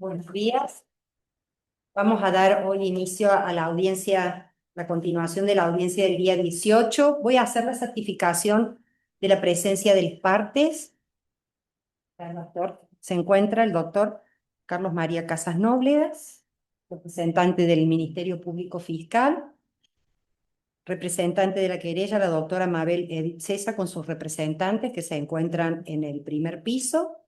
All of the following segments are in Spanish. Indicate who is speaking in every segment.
Speaker 1: Buenos días. Vamos a dar hoy inicio a la audiencia, la continuación de la audiencia del día 18. Voy a hacer la certificación de la presencia de las partes. El doctor, se encuentra el doctor Carlos María Casas Nóbledas, representante del Ministerio Público Fiscal, representante de la querella, la doctora Mabel Edith Cesa con sus representantes que se encuentran en el primer piso.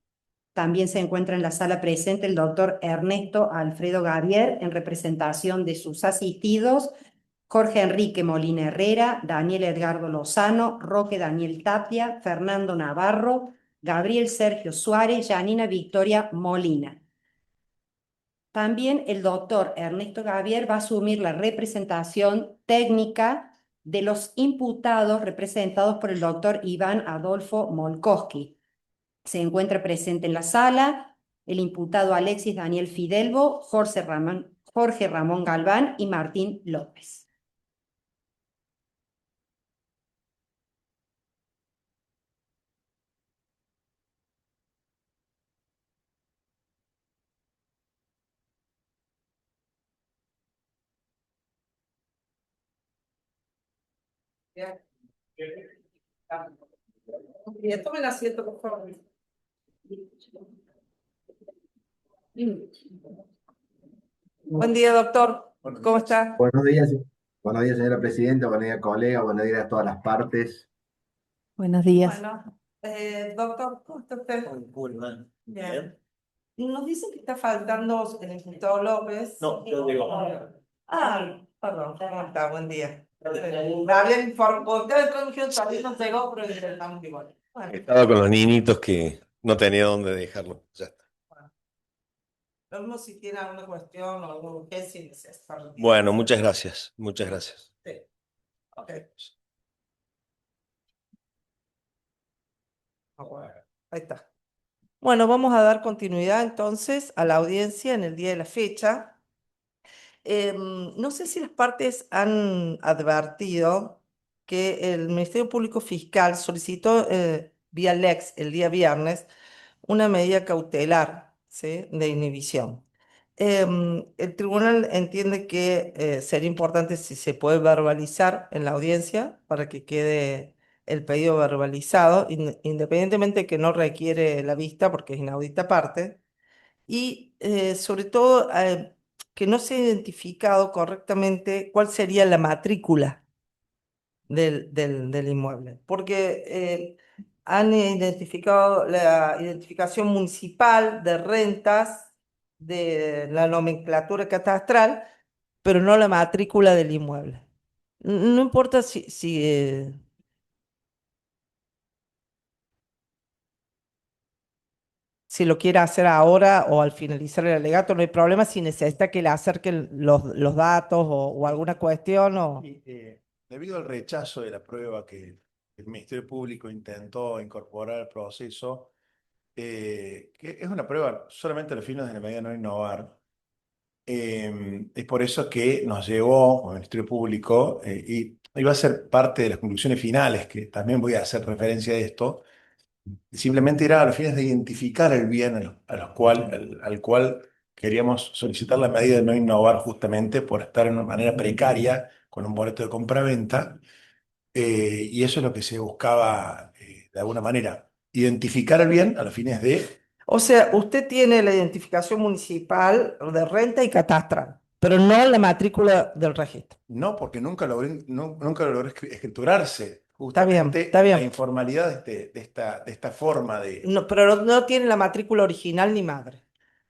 Speaker 1: También se encuentra en la sala presente el doctor Ernesto Alfredo Gavier en representación de sus asistidos Jorge Enrique Molina Herrera, Daniel Edgardo Lozano, Roque Daniel Tapia, Fernando Navarro, Gabriel Sergio Suárez, Janina Victoria Molina. También el doctor Ernesto Gavier va a asumir la representación técnica de los imputados representados por el doctor Iván Adolfo Molkowski. Se encuentra presente en la sala el imputado Alexis Daniel Fidelbo, Jorge Ramón Galván y Martín López.
Speaker 2: Bien, tomen asiento, por favor. Buen día, doctor. ¿Cómo está?
Speaker 3: Buenos días, señora presidenta, buenos días, colega, buenos días a todas las partes.
Speaker 4: Buenos días.
Speaker 2: Bueno, doctor, ¿cómo está usted?
Speaker 5: Muy mal.
Speaker 2: Bien. Nos dicen que está faltando el imputado López.
Speaker 5: No, yo digo.
Speaker 2: Perdón, ¿cómo está? Buen día. Me habían informado, ustedes me dijeron que todavía no llegó, pero intentamos igual. Bueno,
Speaker 5: Estaba con los niñitos que no tenía dónde dejarlo. Ya está.
Speaker 2: vemos si tiene alguna cuestión o alguna urgencia y necesita.
Speaker 5: Bueno, muchas gracias. Muchas gracias.
Speaker 2: Sí. Ok. Ahí está. Bueno, vamos a dar continuidad entonces a la audiencia en el día de la fecha. No sé si las partes han advertido que el Ministerio Público Fiscal solicitó vía Lex el día viernes una medida cautelar, ¿sí?, de inhibición. El tribunal entiende que sería importante si se puede verbalizar en la audiencia para que quede el pedido verbalizado, independientemente de que no requiere la vista porque es inaudita parte, y sobre todo que no se ha identificado correctamente cuál sería la matrícula del inmueble, porque han identificado la identificación municipal de rentas de la nomenclatura catastral, pero no la matrícula del inmueble. No importa si lo quiere hacer ahora o al finalizar el alegato, no hay problema si necesita que le acerquen los datos o alguna cuestión o...
Speaker 5: Y, debido al rechazo de la prueba que el Ministerio Público intentó incorporar al proceso, que es una prueba solamente a los fines de la medida de no innovar, es por eso que nos llegó al Ministerio Público y va a ser parte de las conclusiones finales, que también voy a hacer referencia a esto. Simplemente era a los fines de identificar el bien al cual queríamos solicitar la medida de no innovar justamente por estar en una manera precaria con un boleto de compraventa. Y eso es lo que se buscaba de alguna manera, identificar el bien a los fines de...
Speaker 2: O sea, usted tiene la identificación municipal de renta y catastral, pero no la matrícula del registro.
Speaker 5: No, porque nunca logró escriturarse
Speaker 2: Está bien,
Speaker 5: justamente
Speaker 2: está
Speaker 5: la
Speaker 2: bien.
Speaker 5: informalidad de esta forma de...
Speaker 2: No, pero no tiene la matrícula original ni madre.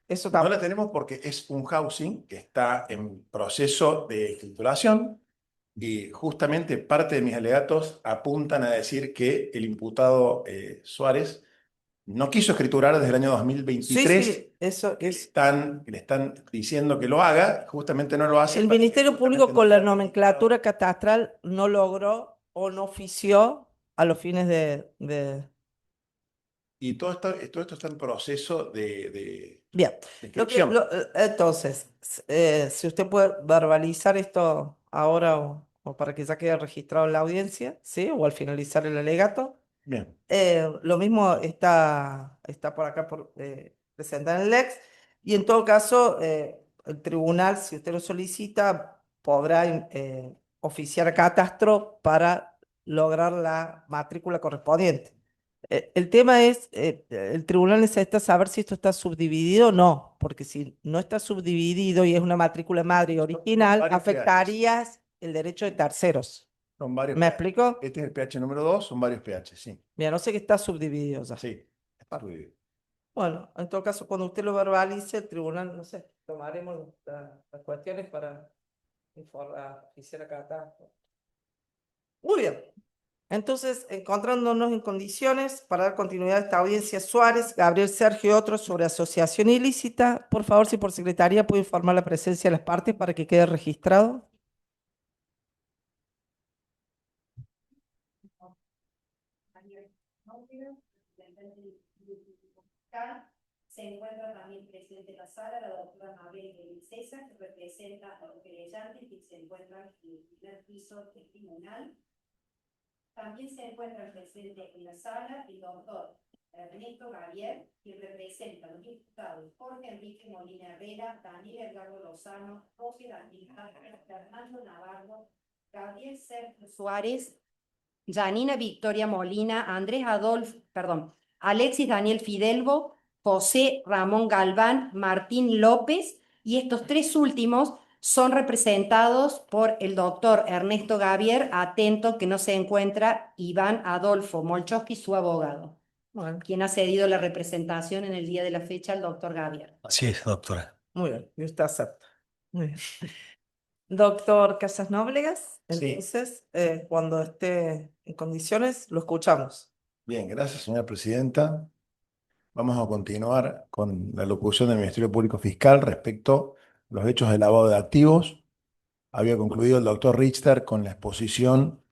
Speaker 2: Eso
Speaker 5: No la
Speaker 2: tampoco.
Speaker 5: tenemos porque es un housing que está en proceso de escrituración y justamente parte de mis alegatos apuntan a decir que el imputado Suárez no quiso escriturar desde el año
Speaker 2: Sí,
Speaker 5: 2023,
Speaker 2: sí, eso
Speaker 5: que
Speaker 2: es.
Speaker 5: le están diciendo que lo haga, justamente no lo hace.
Speaker 2: El
Speaker 5: para que
Speaker 2: Ministerio Público
Speaker 5: justamente
Speaker 2: con
Speaker 5: no
Speaker 2: la
Speaker 5: sea
Speaker 2: nomenclatura catastral no logró o no ofició a los fines de...
Speaker 5: Y todo esto está en proceso
Speaker 2: Bien,
Speaker 5: de inscripción.
Speaker 2: entonces, si usted puede verbalizar esto ahora o para que ya quede registrado en la audiencia, ¿sí? O al finalizar el alegato.
Speaker 5: Bien.
Speaker 2: Lo mismo está por acá presentar en el Lex. Y en todo caso, el tribunal, si usted lo solicita, podrá oficiar a catastro para lograr la matrícula correspondiente. El tema es, el tribunal necesita saber si esto está subdividido o no, porque si no está subdividido y es una matrícula madre y original,
Speaker 5: varios
Speaker 2: afectarías el derecho de terceros.
Speaker 5: Son varios
Speaker 2: ¿Me
Speaker 5: PH.
Speaker 2: explico?
Speaker 5: Este es el PH número 2, son varios PH, sí.
Speaker 2: Mira, no sé que está subdividido ya.
Speaker 5: Sí, está subdividido.
Speaker 2: Bueno, en todo caso, cuando usted lo verbalice, el tribunal, no sé, tomaremos las cuestiones para informar, hiciera catastro. Muy bien. Entonces, encontrándonos en condiciones para dar continuidad a esta audiencia, Suárez, Gabriel Sergio y otros sobre asociación ilícita, por favor, si por secretaría puede informar la presencia de las partes para que quede registrado.
Speaker 1: Se encuentra también presente en la sala la doctora Mabel César, que representa a los querellantes que se encuentran en el primer piso del tribunal. También se encuentra presente en la sala el doctor Ernesto Gavier, que representa a los diputados Jorge Enrique Molina Herrera, Daniel Edgardo Lozano, José Daniel Fernando Navarro, Gabriel Sergio Suárez, Janina Victoria Molina, Alexis Daniel Fidelbo, José Ramón Galván, Martín López, y estos tres últimos son representados por el doctor Ernesto Gavier, atento que no se encuentra Iván Adolfo Molchowski, su abogado,
Speaker 2: Bueno,
Speaker 1: quien ha cedido la representación en el día de la fecha al doctor Gavier.
Speaker 6: Así es, doctora.
Speaker 2: muy bien, y usted acepta. Muy bien. Doctor Casas Nóblegas,
Speaker 5: Sí.
Speaker 2: entonces, cuando esté en condiciones, lo escuchamos.
Speaker 5: Bien, gracias, señora presidenta. Vamos a continuar con la locución del Ministerio Público Fiscal respecto a los hechos de lavado de activos. Había concluido el doctor Richter con la exposición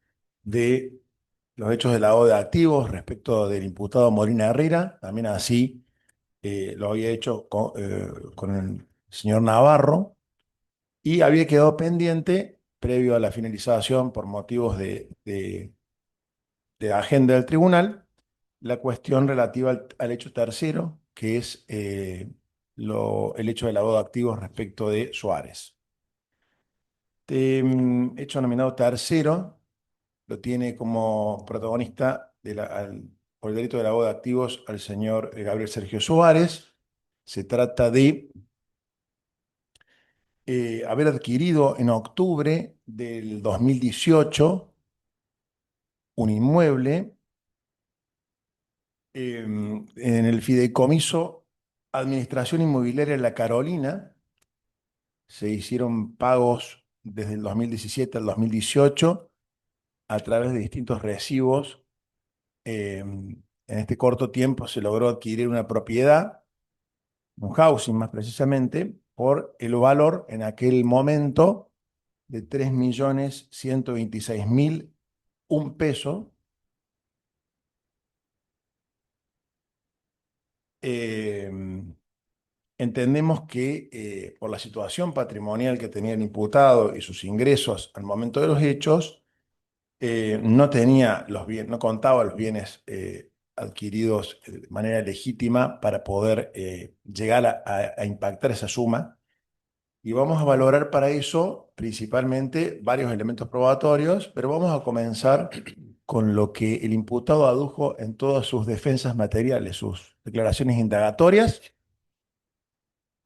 Speaker 5: de los hechos de lavado de activos respecto del imputado Molina Herrera. También así lo había hecho con el señor Navarro. Y había quedado pendiente, previo a la finalización por motivos de agenda del tribunal, la cuestión relativa al hecho tercero, que es el hecho de lavado de activos respecto de Suárez. Hecho nominado tercero lo tiene como protagonista por el delito de lavado de activos al señor Gabriel Sergio Suárez. Se trata de haber adquirido en octubre del 2018 un inmueble en el fideicomiso Administración Inmobiliaria La Carolina. Se hicieron pagos desde el 2017 al 2018 a través de distintos recibos. En este corto tiempo se logró adquirir una propiedad, un housing más precisamente, por el valor en aquel momento de 3.126.001 peso. Entendemos que por la situación patrimonial que tenía el imputado y sus ingresos al momento de los hechos, no tenía los bienes, no contaba los bienes adquiridos de manera legítima para poder llegar a impactar esa suma. Y vamos a valorar para eso principalmente varios elementos probatorios, pero vamos a comenzar con lo que el imputado adujo en todas sus defensas materiales, sus declaraciones indagatorias.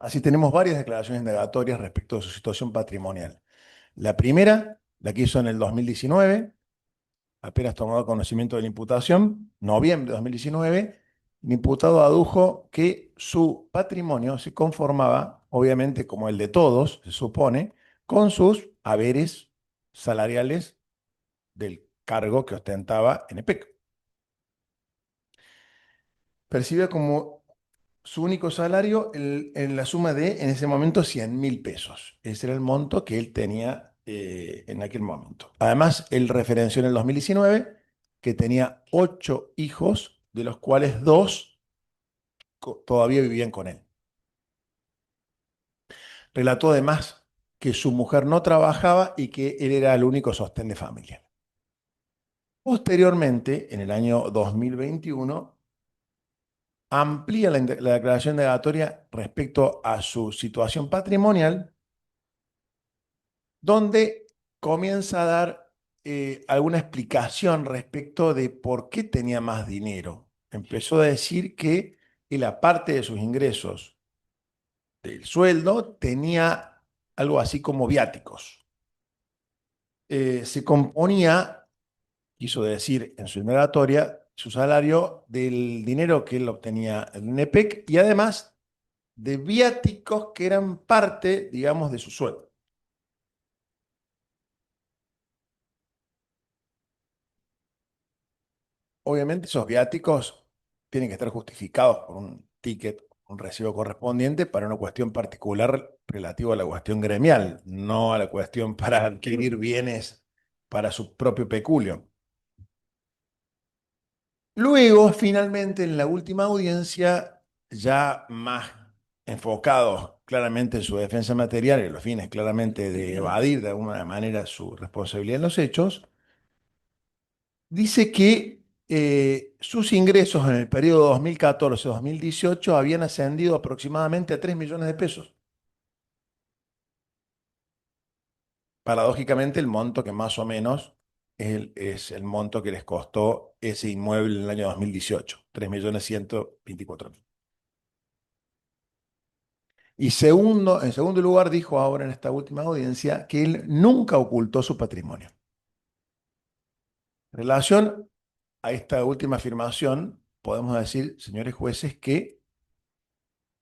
Speaker 5: Así tenemos varias declaraciones indagatorias respecto de su situación patrimonial. La primera, la que hizo en el 2019, apenas tomado conocimiento de la imputación, noviembre de 2019, el imputado adujo que su patrimonio se conformaba, obviamente como el de todos, se supone, con sus haberes salariales del cargo que ostentaba en EPEC. Percibía como su único salario en la suma de, en ese momento, 100.000 pesos. Ese era el monto que él tenía en aquel momento. Además, él referenció en el 2019 que tenía 8 hijos, de los cuales 2 todavía vivían con él. Relató además que su mujer no trabajaba y que él era el único sostén de familia. Posteriormente, en el año 2021, amplía la declaración indagatoria respecto a su situación patrimonial, donde comienza a dar alguna explicación respecto de por qué tenía más dinero. Empezó a decir que él, aparte de sus ingresos del sueldo, tenía algo así como viáticos. Se componía, quiso decir en su indagatoria, su salario del dinero que él obtenía en NEPEC y además de viáticos que eran parte, digamos, de su sueldo. Obviamente esos viáticos tienen que estar justificados por un ticket, un recibo correspondiente para una cuestión particular relativa a la cuestión gremial, no a la cuestión para adquirir bienes para su propio peculio. Luego, finalmente, en la última audiencia, ya más enfocados claramente en su defensa material y los fines claramente de evadir de alguna manera su responsabilidad en los hechos, dice que sus ingresos en el periodo 2014-2018 habían ascendido aproximadamente a 3 millones de pesos. Paradójicamente, el monto que más o menos es el monto que les costó ese inmueble en el año 2018, 3.124.000. Y en segundo lugar, dijo ahora en esta última audiencia que él nunca ocultó su patrimonio. En relación a esta última afirmación, podemos decir, señores jueces, que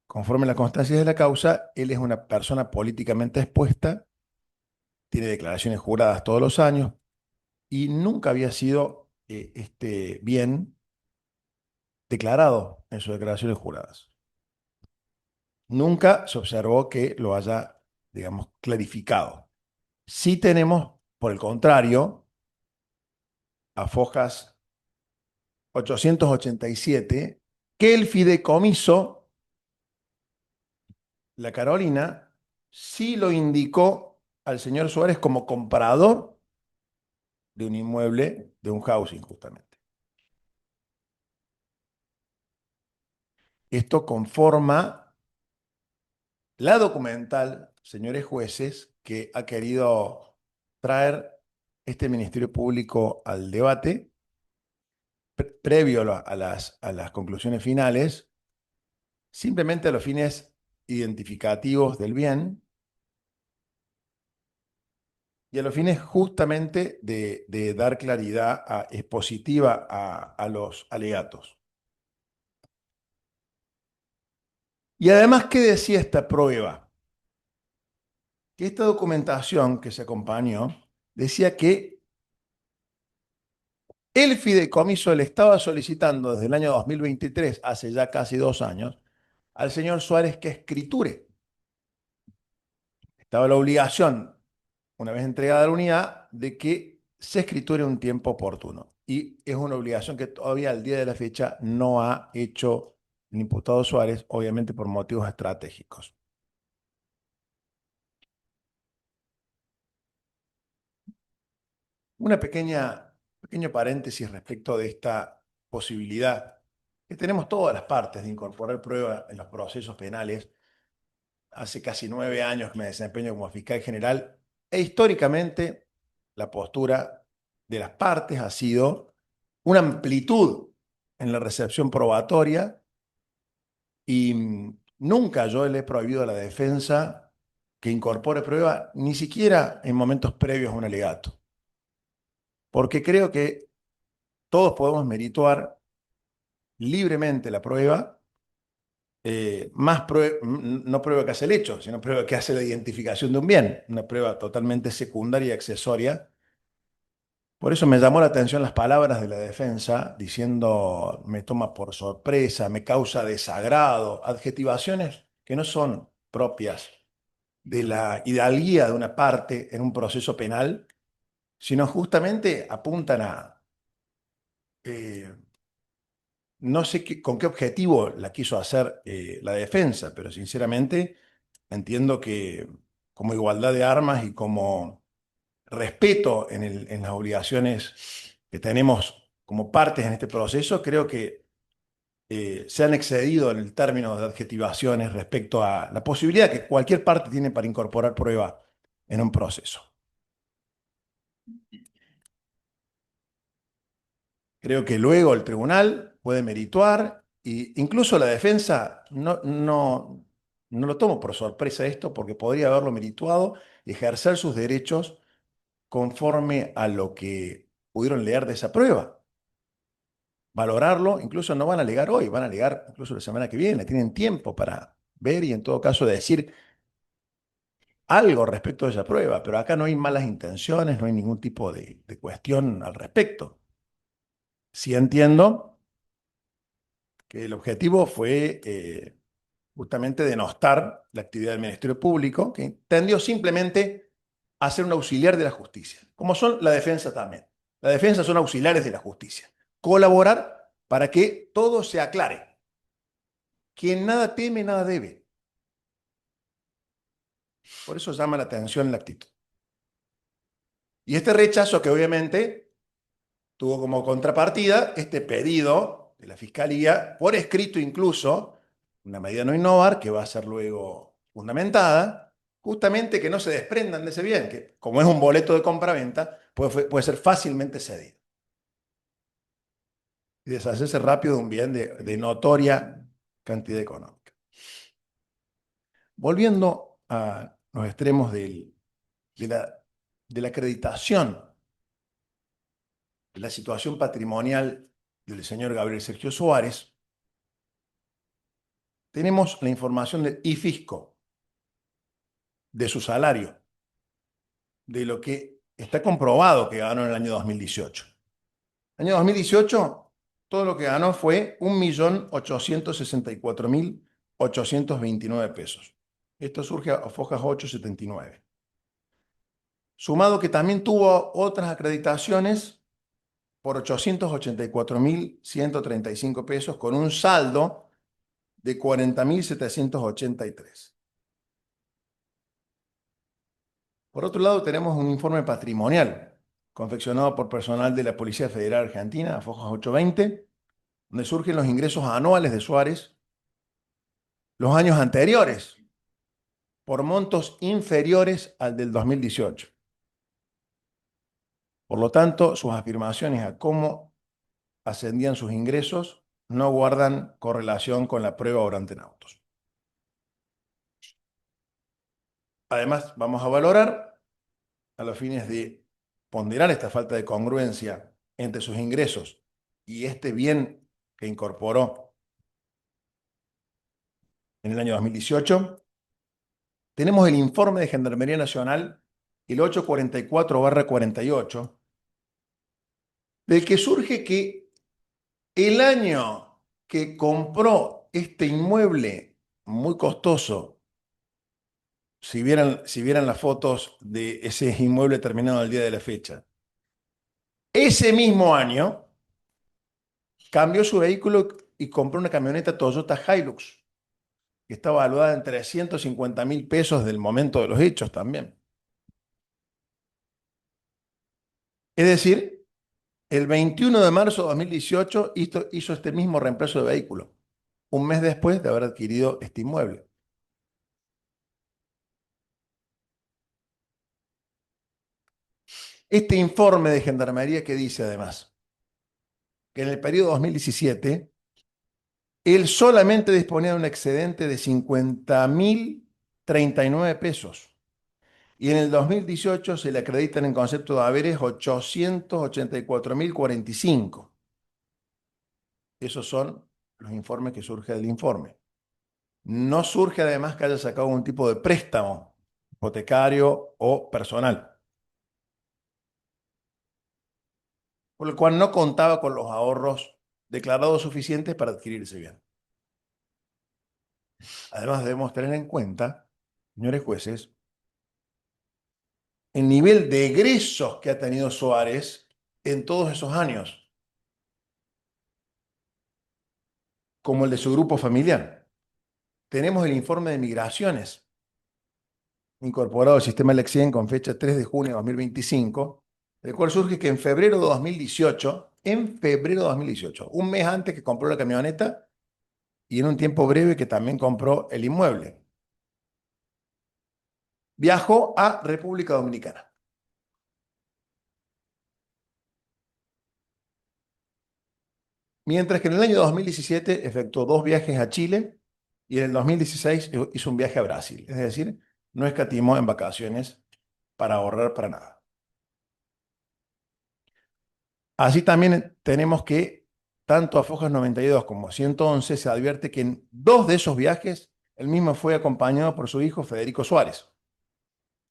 Speaker 5: conforme a las constancias de la causa, él es una persona políticamente expuesta, tiene declaraciones juradas todos los años y nunca había sido este bien declarado en sus declaraciones juradas. Nunca se observó que lo haya, digamos, clarificado. Sí tenemos, por el contrario, a Fojas 887, que el fideicomiso, la Carolina, sí lo indicó al señor Suárez como comprador de un inmueble, de un housing justamente. Esto conforma la documental, señores jueces, que ha querido traer este Ministerio Público al debate previo a las conclusiones finales, simplemente a los fines identificativos del bien y a los fines justamente de dar claridad expositiva a los alegatos. Y además, ¿qué decía esta prueba? Que esta documentación que se acompañó decía que el fideicomiso le estaba solicitando desde el año 2023, hace ya casi 2 años, al señor Suárez que escriture. Estaba la obligación, una vez entregada la unidad, de que se escriture un tiempo oportuno. Y es una obligación que todavía al día de la fecha no ha hecho el imputado Suárez, obviamente por motivos estratégicos. Pequeño paréntesis respecto de esta posibilidad que tenemos todas las partes de incorporar prueba en los procesos penales. Hace casi 9 años que me desempeño como fiscal general e históricamente la postura de las partes ha sido una amplitud en la recepción probatoria y nunca yo le he prohibido a la defensa que incorpore prueba, ni siquiera en momentos previos a un alegato. Porque creo que todos podemos merituar libremente la prueba, no prueba que hace el hecho, sino prueba que hace la identificación de un bien, una prueba totalmente secundaria y accesoria. Por eso me llamó la atención las palabras de la defensa diciendo me toma por sorpresa, me causa desagrado, adjetivaciones que no son propias de la hidalguía de una parte en un proceso penal, sino justamente apuntan a, no sé con qué objetivo la quiso hacer la defensa, pero sinceramente entiendo que como igualdad de armas y como respeto en las obligaciones que tenemos como partes en este proceso, creo que se han excedido en el término de adjetivaciones respecto a la posibilidad que cualquier parte tiene para incorporar prueba en un proceso. Creo que luego el tribunal puede merituar e incluso la defensa, no lo tomo por sorpresa esto, porque podría haberlo merituado y ejercer sus derechos conforme a lo que pudieron leer de esa prueba. Valorarlo, incluso no van a alegar hoy, van a alegar incluso la semana que viene, tienen tiempo para ver y en todo caso decir algo respecto de esa prueba, pero acá no hay malas intenciones, no hay ningún tipo de cuestión al respecto. Sí entiendo que el objetivo fue justamente denostar la actividad del Ministerio Público, que tendió simplemente a ser un auxiliar de la justicia, como son la defensa también. La defensa son auxiliares de la justicia. Colaborar para que todo se aclare. Quien nada teme, nada debe. Por eso llama la atención la actitud. Y este rechazo que obviamente tuvo como contrapartida este pedido de la Fiscalía, por escrito incluso, una medida no innovar que va a ser luego fundamentada, justamente que no se desprendan de ese bien, que como es un boleto de compra-venta, puede ser fácilmente cedido. Y deshacerse rápido de un bien de notoria cantidad económica. Volviendo a los extremos de la acreditación de la situación patrimonial del señor Gabriel Sergio Suárez, tenemos la información del IFisco, de su salario, de lo que está comprobado que ganó en el año 2018. En el año 2018, todo lo que ganó fue 1.864.829 pesos. Esto surge a fojas 879. Sumado que también tuvo otras acreditaciones por 884.135 pesos, con un saldo de 40.783. Por otro lado, tenemos un informe patrimonial confeccionado por personal de la Policía Federal Argentina, a fojas 820, donde surgen los ingresos anuales de Suárez los años anteriores, por montos inferiores al del 2018. Por lo tanto, sus afirmaciones a cómo ascendían sus ingresos no guardan correlación con la prueba obrante en autos. Además, vamos a valorar, a los fines de ponderar esta falta de congruencia entre sus ingresos y este bien que incorporó en el año 2018, tenemos el informe de Gendarmería Nacional, el 844/48, del que surge que el año que compró este inmueble muy costoso, si vieran las fotos de ese inmueble terminado al día de la fecha, ese mismo año cambió su vehículo y compró una camioneta Toyota Hilux, que está valuada en 350.000 pesos del momento de los hechos también. Es decir, el 21 de marzo de 2018 hizo este mismo reemplazo de vehículo, un mes después de haber adquirido este inmueble. Este informe de Gendarmería que dice además que en el periodo 2017 él solamente disponía de un excedente de 50.039 pesos y en el 2018 se le acreditan en concepto de haberes 884.045. Esos son los informes que surgen del informe. No surge además que haya sacado un tipo de préstamo hipotecario o personal, por lo cual no contaba con los ahorros declarados suficientes para adquirir ese bien. Además, debemos tener en cuenta, señores jueces, el nivel de egresos que ha tenido Suárez en todos esos años, como el de su grupo familiar. Tenemos el informe de migraciones, incorporado al sistema Lexien con fecha 3 de junio de 2025, del cual surge que en febrero de 2018, un mes antes que compró la camioneta, y en un tiempo breve que también compró el inmueble. Viajó a República Dominicana. Mientras que en el año 2017 efectuó 2 viajes a Chile y en el 2016 hizo un viaje a Brasil. Es decir, no escatimó en vacaciones para ahorrar para nada. Así también tenemos que tanto a Fojas 92 como a 111 se advierte que en 2 de esos viajes él mismo fue acompañado por su hijo Federico Suárez,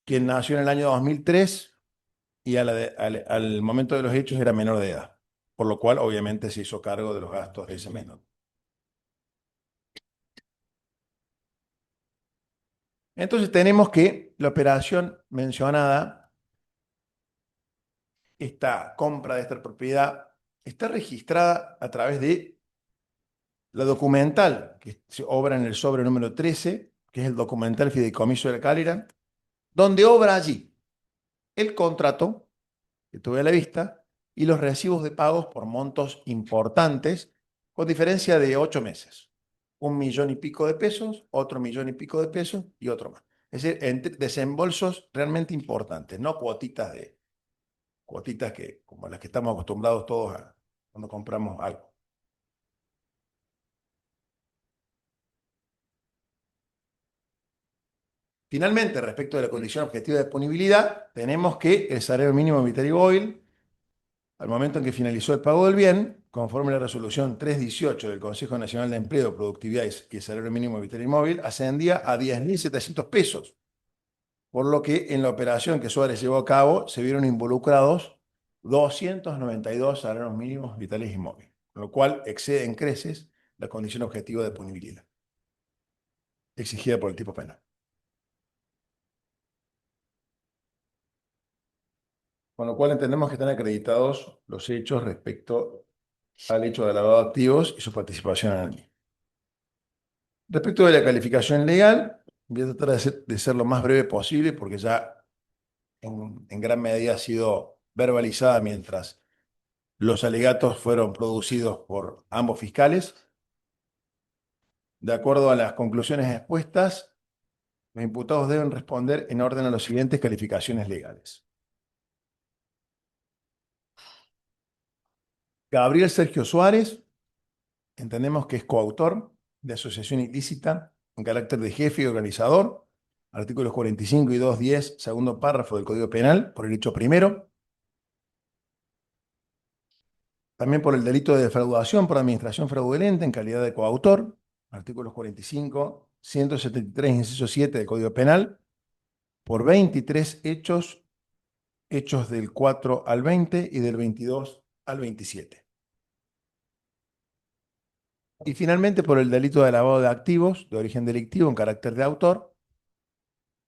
Speaker 5: quien nació en el año 2003 y al momento de los hechos era menor de edad, por lo cual obviamente se hizo cargo de los gastos de ese menor. Entonces tenemos que la operación mencionada, esta compra de esta propiedad, está registrada a través de la documental que se obra en el sobre número 13, que es el documental Fideicomiso de la Calera, donde obra allí el contrato que tuve a la vista y los recibos de pagos por montos importantes, con diferencia de 8 meses. 1,000,000 y pico de pesos, otro 1,000,000 y pico de pesos y otro más. Es decir, desembolsos realmente importantes, no cuotitas que, como las que estamos acostumbrados todos a cuando compramos algo. Finalmente, respecto de la condición objetiva de disponibilidad, tenemos que el salario mínimo vital y móvil, al momento en que finalizó el pago del bien, conforme a la resolución 318 del Consejo Nacional de Empleo, Productividad y el salario mínimo vital y móvil, ascendía a 10.700 pesos, por lo que en la operación que Suárez llevó a cabo se vieron involucrados 292 salarios mínimos vitales y móviles, lo cual excede en creces la condición objetiva de disponibilidad exigida por el tipo penal. Con lo cual entendemos que están acreditados los hechos respecto al hecho de lavado de activos y su participación en el mismo. Respecto de la calificación legal, voy a tratar de ser lo más breve posible porque ya en gran medida ha sido verbalizada mientras los alegatos fueron producidos por ambos fiscales. De acuerdo a las conclusiones expuestas, los imputados deben responder en orden a las siguientes calificaciones legales. Gabriel Sergio Suárez, entendemos que es coautor de asociación ilícita en carácter de jefe y organizador, artículos 45 y 210, segundo párrafo del Código Penal, por el hecho primero. También por el delito de defraudación por administración fraudulenta en calidad de coautor, artículos 45, 173, inciso 7 del Código Penal, por 23 hechos del 4 al 20 y del 22 al 27. Y finalmente por el delito de lavado de activos de origen delictivo en carácter de autor,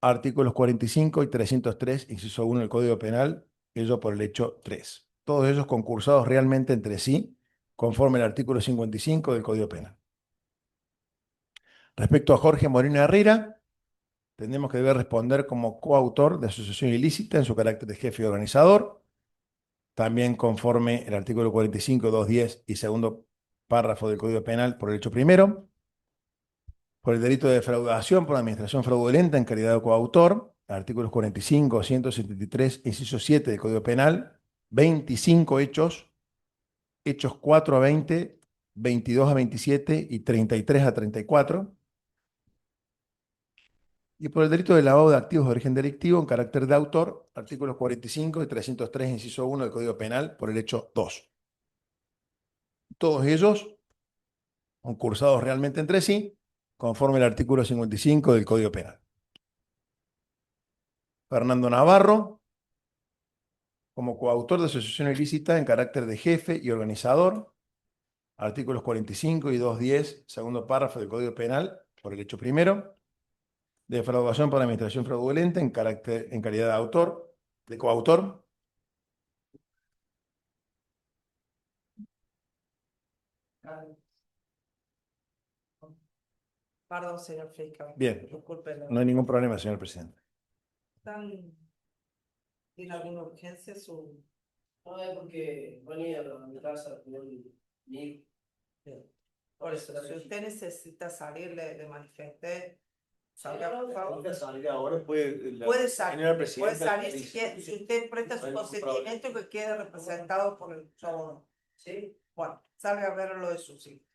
Speaker 5: artículos 45 y 303, inciso 1 del Código Penal, ello por el hecho 3. Todos ellos concursados realmente entre sí, conforme al artículo 55 del Código Penal. Respecto a Jorge Moreno Herrera, tenemos que debe responder como coautor de asociación ilícita en su carácter de jefe y organizador, también conforme el artículo 45, 210 y segundo párrafo del Código Penal por el hecho primero, por el delito de defraudación por administración fraudulenta en calidad de coautor, artículos 45, 173, inciso 7 del Código Penal, 25 hechos 4 a 20, 22 a 27 y 33 a 34. Y por el delito de lavado de activos de origen delictivo en carácter de autor, artículos 45 y 303, inciso 1 del Código Penal, por el hecho 2. Todos ellos concursados realmente entre sí, conforme al artículo 55 del Código Penal. Fernando Navarro, como coautor de asociación ilícita en carácter de jefe y organizador, artículos 45 y 210, segundo párrafo del Código Penal, por el hecho primero. Defraudación por administración fraudulenta en calidad de autor, de coautor.
Speaker 2: Perdón, señor fiscal.
Speaker 5: Bien,
Speaker 2: Discúlpelo.
Speaker 5: no hay ningún problema, señor presidente.
Speaker 2: ¿Tiene alguna urgencia su...?
Speaker 6: No, es porque venía a mi casa con mi hijo.
Speaker 2: Bien. Por eso, si usted necesita salir, le manifesté, salga por favor.
Speaker 5: Salir ahora, puede
Speaker 2: Puede salir,
Speaker 5: señora
Speaker 2: puede
Speaker 5: presidenta,
Speaker 2: salir si usted presta su consentimiento que quede representado por el chavo. ¿Sí? Bueno, salga a ver lo de sus hijos.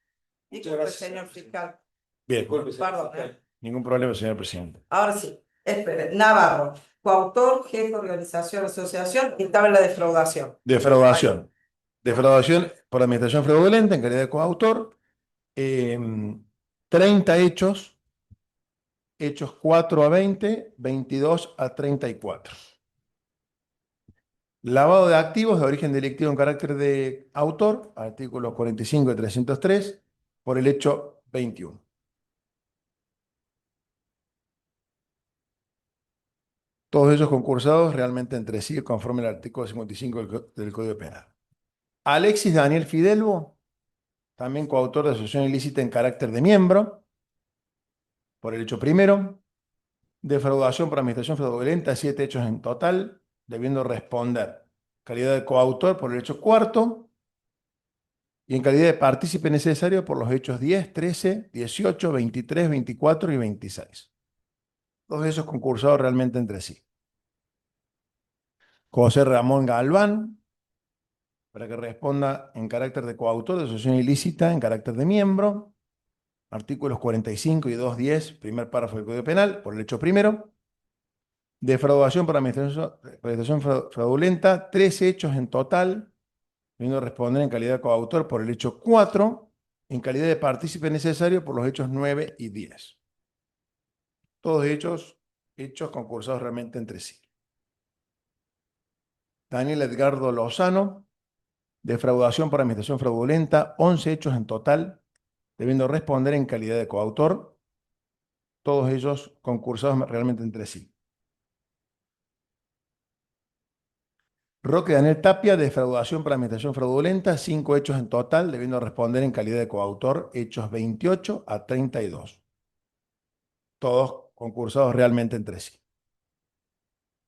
Speaker 2: Disculpe,
Speaker 5: gracias,
Speaker 2: señor
Speaker 5: señor
Speaker 2: fiscal.
Speaker 5: Bien,
Speaker 2: Perdón,
Speaker 5: ningún problema, señor presidente.
Speaker 2: Ahora sí, espere. Navarro, coautor, jefe de organización, asociación y tabla de defraudación.
Speaker 5: Defraudación. Defraudación por administración fraudulenta en calidad de coautor. 30 hechos, hechos 4 a 20, 22 a 34. Lavado de activos de origen delictivo en carácter de autor, artículos 45 y 303, por el hecho 21. Todos ellos concursados realmente entre sí, conforme al artículo 55 del Código Penal. Alexis Daniel Fidelbo, también coautor de asociación ilícita en carácter de miembro, por el hecho primero. Defraudación por administración fraudulenta, 7 hechos en total, debiendo responder. Calidad de coautor por el hecho cuarto y en calidad de partícipe necesario por los hechos 10, 13, 18, 23, 24 y 26. Todos esos concursados realmente entre sí. José Ramón Galván, para que responda en carácter de coautor de asociación ilícita en carácter de miembro, artículos 45 y 210, primer párrafo del Código Penal, por el hecho primero. Defraudación por administración fraudulenta, 13 hechos en total, debiendo responder en calidad de coautor por el hecho 4, en calidad de partícipe necesario por los hechos 9 y 10. Todos hechos concursados realmente entre sí. Daniel Edgardo Lozano, defraudación por administración fraudulenta, 11 hechos en total, debiendo responder en calidad de coautor, todos ellos concursados realmente entre sí. Roque Daniel Tapia, defraudación por administración fraudulenta, 5 hechos en total, debiendo responder en calidad de coautor, hechos 28 a 32. Todos concursados realmente entre sí.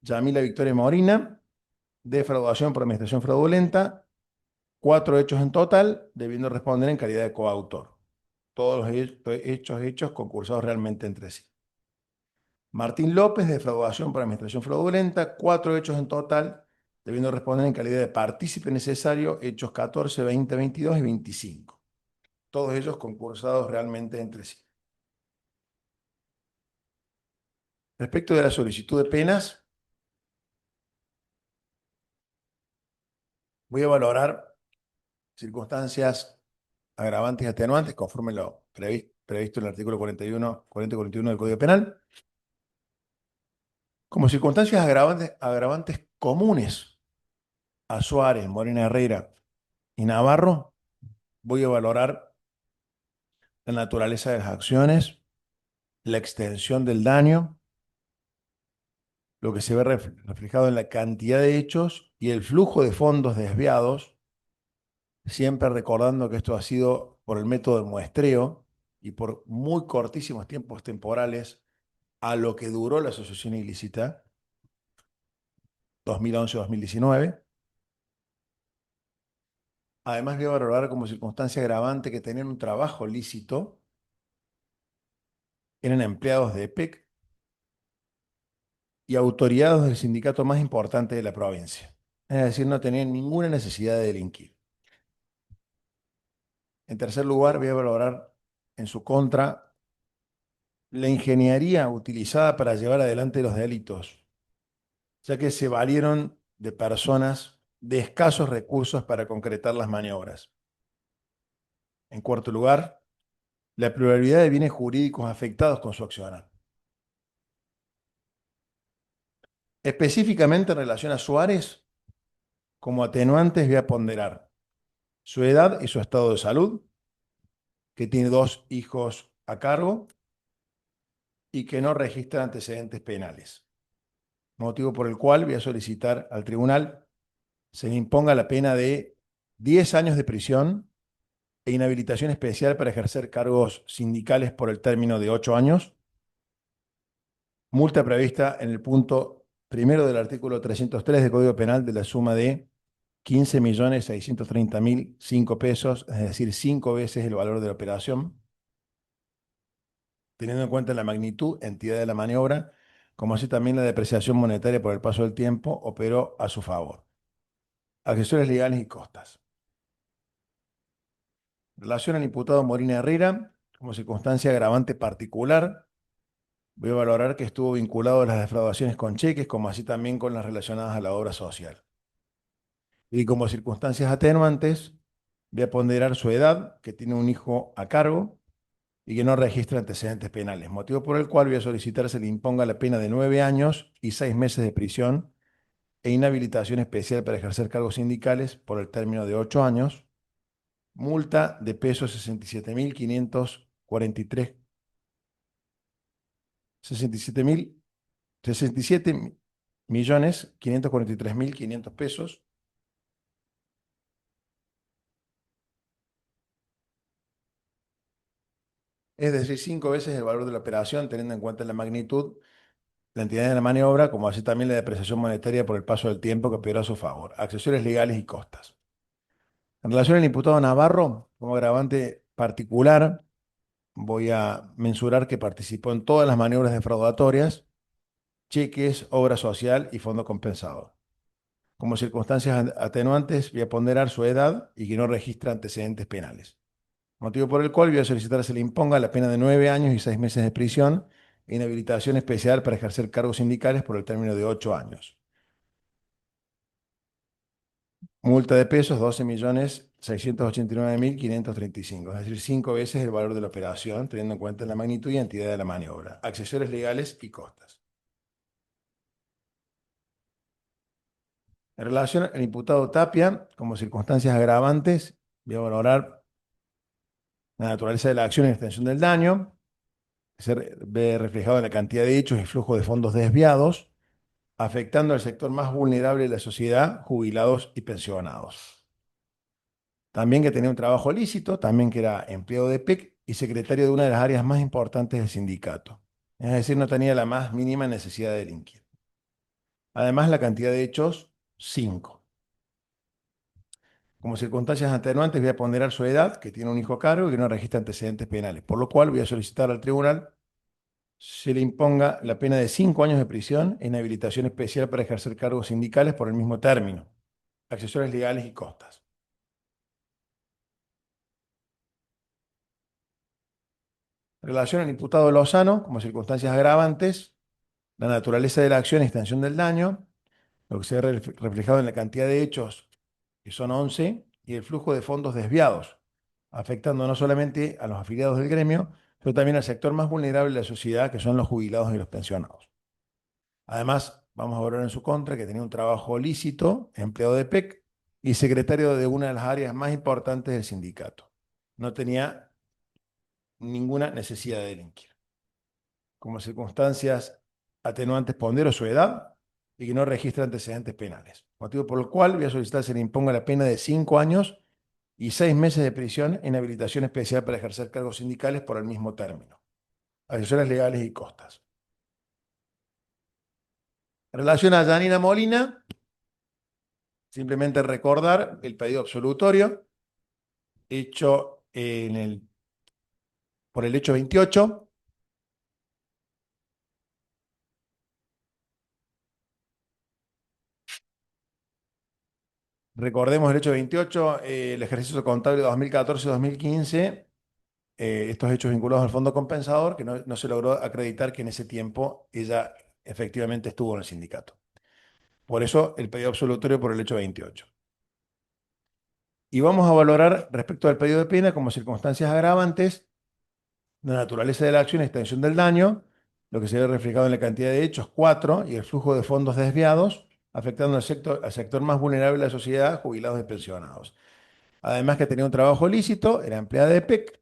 Speaker 5: Yamila Victoria Morina, defraudación por administración fraudulenta, 4 hechos en total, debiendo responder en calidad de coautor. Todos los hechos concursados realmente entre sí. Martín López, defraudación por administración fraudulenta, 4 hechos en total, debiendo responder en calidad de partícipe necesario, hechos 14, 20, 22 y 25. Todos ellos concursados realmente entre sí. Respecto de la solicitud de penas, voy a valorar circunstancias agravantes y atenuantes conforme lo previsto en el artículo 41, 40 y 41 del Código Penal. Como circunstancias agravantes comunes a Suárez, Morena Herrera y Navarro, voy a valorar la naturaleza de las acciones, la extensión del daño, lo que se ve reflejado en la cantidad de hechos y el flujo de fondos desviados, siempre recordando que esto ha sido por el método de muestreo y por muy cortísimos tiempos temporales a lo que duró la asociación ilícita, 2011-2019. Además, voy a valorar como circunstancia agravante que tenían un trabajo lícito, eran empleados de EPEC y autoridades del sindicato más importante de la provincia. Es decir, no tenían ninguna necesidad de delinquir. En tercer lugar, voy a valorar en su contra la ingeniería utilizada para llevar adelante los delitos, ya que se valieron de personas de escasos recursos para concretar las maniobras. En cuarto lugar, la pluralidad de bienes jurídicos afectados con su accionar. Específicamente en relación a Suárez, como atenuantes voy a ponderar su edad y su estado de salud, que tiene 2 hijos a cargo y que no registra antecedentes penales. Motivo por el cual voy a solicitar al tribunal se le imponga la pena de 10 años de prisión e inhabilitación especial para ejercer cargos sindicales por el término de 8 años, multa prevista en el punto primero del artículo 303 del Código Penal de la suma de 15.630.005 pesos, es decir, 5 veces el valor de la operación, teniendo en cuenta la magnitud, entidad de la maniobra, como así también la depreciación monetaria por el paso del tiempo, operó a su favor. Accesorios legales y costas. En relación al imputado Molina Herrera, como circunstancia agravante particular, voy a valorar que estuvo vinculado a las defraudaciones con cheques, como así también con las relacionadas a la obra social. Y como circunstancias atenuantes, voy a ponderar su edad, que tiene un hijo a cargo y que no registra antecedentes penales, motivo por el cual voy a solicitar se le imponga la pena de 9 años y 6 meses de prisión e inhabilitación especial para ejercer cargos sindicales por el término de 8 años, multa de peso 67.543, 67.543.500 pesos, es decir, 5 veces el valor de la operación, teniendo en cuenta la magnitud, la entidad de la maniobra, como así también la depreciación monetaria por el paso del tiempo que operó a su favor, accesorios legales y costas. En relación al imputado Navarro, como agravante particular, voy a mensurar que participó en todas las maniobras defraudatorias, cheques, obra social y fondo compensador. Como circunstancias atenuantes, voy a ponderar su edad y que no registra antecedentes penales. Motivo por el cual voy a solicitar se le imponga la pena de 9 años y 6 meses de prisión e inhabilitación especial para ejercer cargos sindicales por el término de 8 años. Multa de pesos 12.689.535, es decir, 5 veces el valor de la operación, teniendo en cuenta la magnitud y entidad de la maniobra. Accesorios legales y costas. En relación al imputado Tapia, como circunstancias agravantes, voy a valorar la naturaleza de la acción y la extensión del daño, que se ve reflejado en la cantidad de hechos y flujo de fondos desviados, afectando al sector más vulnerable de la sociedad, jubilados y pensionados. También que tenía un trabajo lícito, también que era empleado de PEC y secretario de una de las áreas más importantes del sindicato. Es decir, no tenía la más mínima necesidad de delinquir. Además, la cantidad de hechos, 5. Como circunstancias atenuantes, voy a ponderar su edad, que tiene un hijo a cargo y que no registra antecedentes penales, por lo cual voy a solicitar al tribunal se le imponga la pena de 5 años de prisión e inhabilitación especial para ejercer cargos sindicales por el mismo término, accesorios legales y costas. En relación al imputado Lozano, como circunstancias agravantes, la naturaleza de la acción y extensión del daño, lo que se ve reflejado en la cantidad de hechos, que son 11, y el flujo de fondos desviados, afectando no solamente a los afiliados del gremio, pero también al sector más vulnerable de la sociedad, que son los jubilados y los pensionados. Además, vamos a valorar en su contra que tenía un trabajo lícito, empleado de PEC y secretario de una de las áreas más importantes del sindicato. No tenía ninguna necesidad de delinquir. Como circunstancias atenuantes, pondero su edad y que no registra antecedentes penales. Motivo por el cual voy a solicitar se le imponga la pena de 5 años y 6 meses de prisión en habilitación especial para ejercer cargos sindicales por el mismo término. Accesorios legales y costas. En relación a Janina Molina, simplemente recordar el pedido absolutorio hecho por el hecho 28. Recordemos el hecho 28, el ejercicio contable 2014-2015, estos hechos vinculados al fondo compensador, que no se logró acreditar que en ese tiempo ella efectivamente estuvo en el sindicato. Por eso el pedido absolutorio por el hecho 28. Y vamos a valorar respecto al pedido de pena como circunstancias agravantes, la naturaleza de la acción y extensión del daño, lo que se ve reflejado en la cantidad de hechos, 4, y el flujo de fondos desviados, afectando al sector más vulnerable de la sociedad, jubilados y pensionados. Además que tenía un trabajo lícito, era empleada de PEC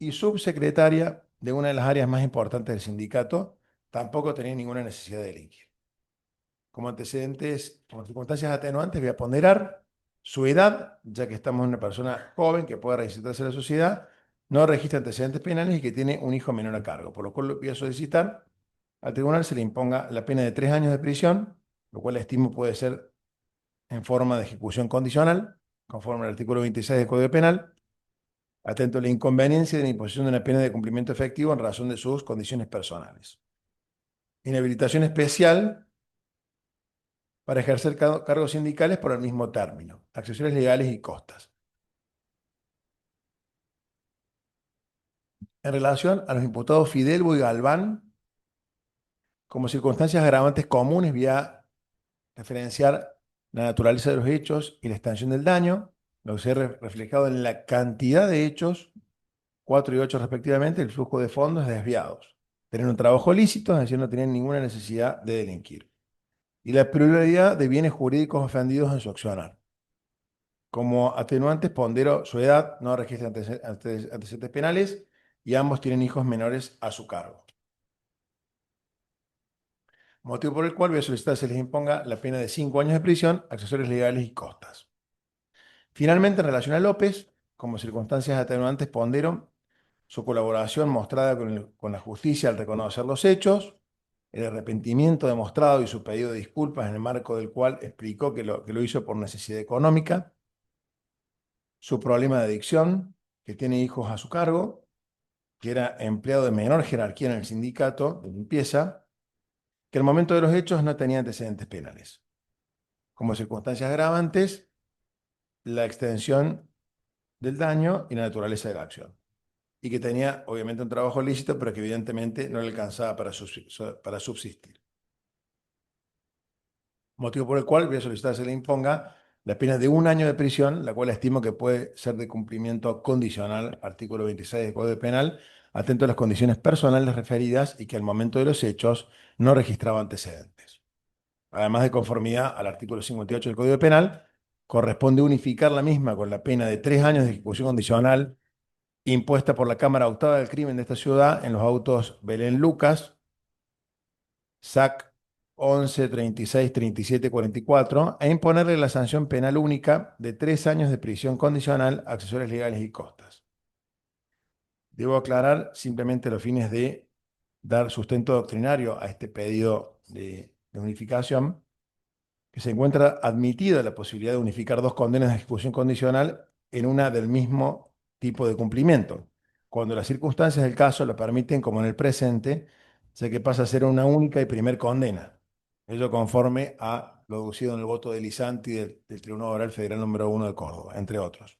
Speaker 5: y subsecretaria de una de las áreas más importantes del sindicato, tampoco tenía ninguna necesidad de delinquir. Como antecedentes, como circunstancias atenuantes, voy a ponderar su edad, ya que estamos en una persona joven que puede registrarse a la sociedad, no registra antecedentes penales y que tiene un hijo menor a cargo, por lo cual voy a solicitar al tribunal se le imponga la pena de 3 años de prisión, lo cual estimo puede ser en forma de ejecución condicional, conforme al artículo 26 del Código Penal, atento a la inconveniencia de la imposición de una pena de cumplimiento efectivo en razón de sus condiciones personales. Inhabilitación especial para ejercer cargos sindicales por el mismo término, accesorios legales y costas. En relación a los imputados Fidelbo y Galván, como circunstancias agravantes comunes, voy a referenciar la naturaleza de los hechos y la extensión del daño, lo que se ve reflejado en la cantidad de hechos, 4 y 8 respectivamente, el flujo de fondos desviados. Tener un trabajo lícito, es decir, no tener ninguna necesidad de delinquir. Y la prioridad de bienes jurídicos ofendidos en su accionar. Como atenuantes pondero su edad, no registra antecedentes penales y ambos tienen hijos menores a su cargo. Motivo por el cual voy a solicitar se les imponga la pena de 5 años de prisión, accesorios legales y costas. Finalmente, en relación a López, como circunstancias atenuantes pondero su colaboración mostrada con la justicia al reconocer los hechos, el arrepentimiento demostrado y su pedido de disculpas en el marco del cual explicó que lo hizo por necesidad económica, su problema de adicción, que tiene hijos a su cargo, que era empleado de menor jerarquía en el sindicato de limpieza, que al momento de los hechos no tenía antecedentes penales. Como circunstancias agravantes, la extensión del daño y la naturaleza de la acción. Y que tenía, obviamente, un trabajo lícito, pero que evidentemente no le alcanzaba para subsistir. Motivo por el cual voy a solicitar se le imponga la pena de 1 año de prisión, la cual estimo que puede ser de cumplimiento condicional, artículo 26 del Código Penal, atento a las condiciones personales referidas y que al momento de los hechos no registraba antecedentes. Además de conformidad al artículo 58 del Código Penal, corresponde unificar la misma con la pena de 3 años de ejecución condicional impuesta por la Cámara Octava del Crimen de esta ciudad en los autos Belén Lucas, SAC 11 36 37 44, e imponerle la sanción penal única de 3 años de prisión condicional, accesorios legales y costas. Debo aclarar simplemente a los fines de dar sustento doctrinario a este pedido de unificación, que se encuentra admitida la posibilidad de unificar 2 condenas de ejecución condicional en una del mismo tipo de cumplimiento, cuando las circunstancias del caso lo permiten, como en el presente, ya que pasa a ser una única y primer condena. Ello conforme a lo deducido en el voto de Lisanti del Tribunal Oral Federal número 1 de Córdoba, entre otros.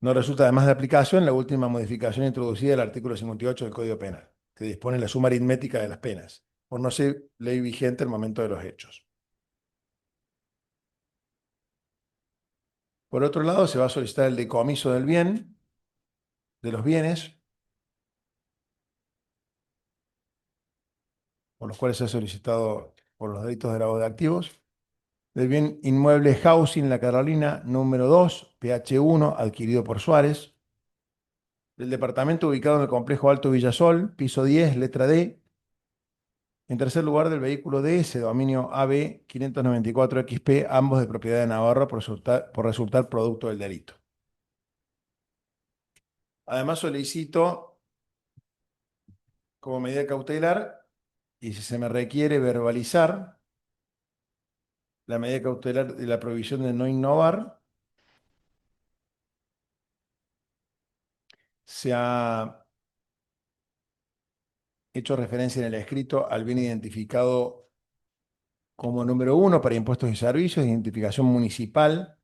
Speaker 5: No resulta además de aplicación la última modificación introducida al artículo 58 del Código Penal, que dispone la suma aritmética de las penas, por no ser ley vigente al momento de los hechos. Por otro lado, se va a solicitar el decomiso del bien, de los bienes, por los cuales se ha solicitado por los delitos de lavado de activos, del bien inmueble Housing La Carolina número 2, PH1, adquirido por Suárez, del departamento ubicado en el complejo Alto Villasol, piso 10, letra D. En tercer lugar, del vehículo DS, dominio AB 594XP, ambos de propiedad de Navarro, por resultar producto del delito. Además, solicito como medida cautelar, y si se me requiere verbalizar, la medida cautelar de la prohibición de no innovar. Se ha hecho referencia en el escrito al bien identificado como número 1 para impuestos y servicios, identificación municipal,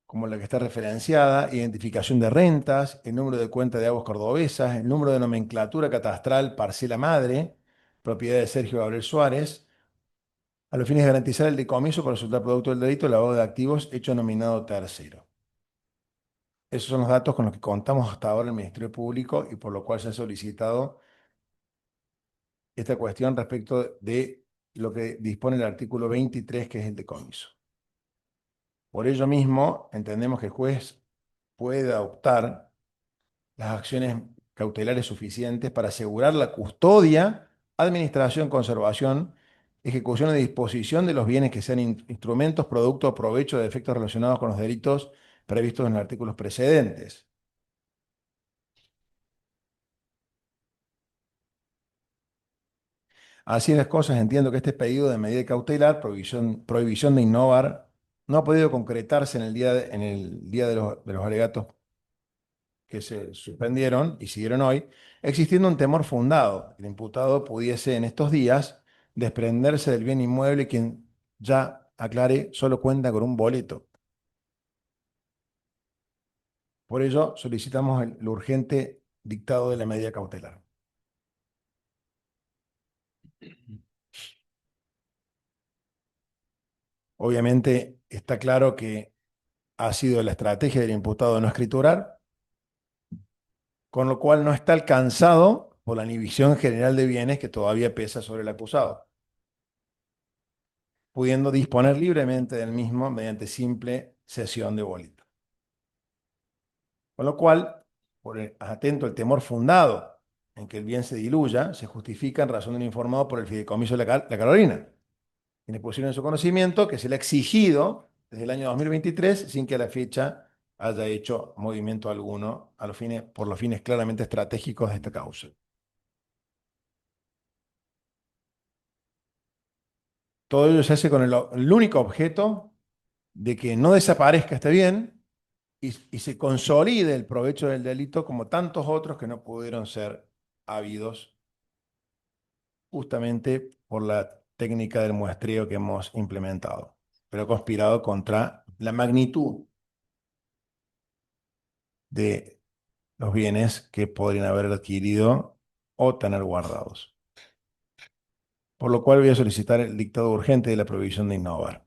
Speaker 5: como la que está referenciada, identificación de rentas, el número de cuenta de aguas cordobesas, el número de nomenclatura catastral parcela madre, propiedad de Sergio Gabriel Suárez, a los fines de garantizar el decomiso para resultar producto del delito, lavado de activos, hecho nominado tercero. Esos son los datos con los que contamos hasta ahora el Ministerio Público y por lo cual se ha solicitado esta cuestión respecto de lo que dispone el artículo 23, que es el decomiso. Por ello mismo, entendemos que el juez puede adoptar las acciones cautelares suficientes para asegurar la custodia, administración, conservación, ejecución y disposición de los bienes que sean instrumentos, producto o provecho de efectos relacionados con los delitos previstos en los artículos precedentes. Así las cosas, entiendo que este pedido de medida cautelar, prohibición de innovar, no ha podido concretarse en el día de los alegatos que se suspendieron y siguieron hoy, existiendo un temor fundado. El imputado pudiese en estos días desprenderse del bien inmueble, quien ya aclaré, solo cuenta con un boleto. Por ello, solicitamos el urgente dictado de la medida cautelar. Obviamente está claro que ha sido la estrategia del imputado no escriturar, con lo cual no está alcanzado por la inhibición general de bienes que todavía pesa sobre el acusado, pudiendo disponer libremente del mismo mediante simple cesión de boleto. Con lo cual, atento al temor fundado en que el bien se diluya, se justifica en razón de lo informado por el Fideicomiso de la Carolina, quienes pusieron en su conocimiento que se le ha exigido desde el año 2023 sin que a la fecha haya hecho movimiento alguno por los fines claramente estratégicos de esta causa. Todo ello se hace con el único objeto de que no desaparezca este bien y se consolide el provecho del delito como tantos otros que no pudieron ser habidos justamente por la técnica del muestreo que hemos implementado, pero conspirado contra la magnitud de los bienes que podrían haber adquirido o tener guardados. Por lo cual voy a solicitar el dictado urgente de la prohibición de innovar.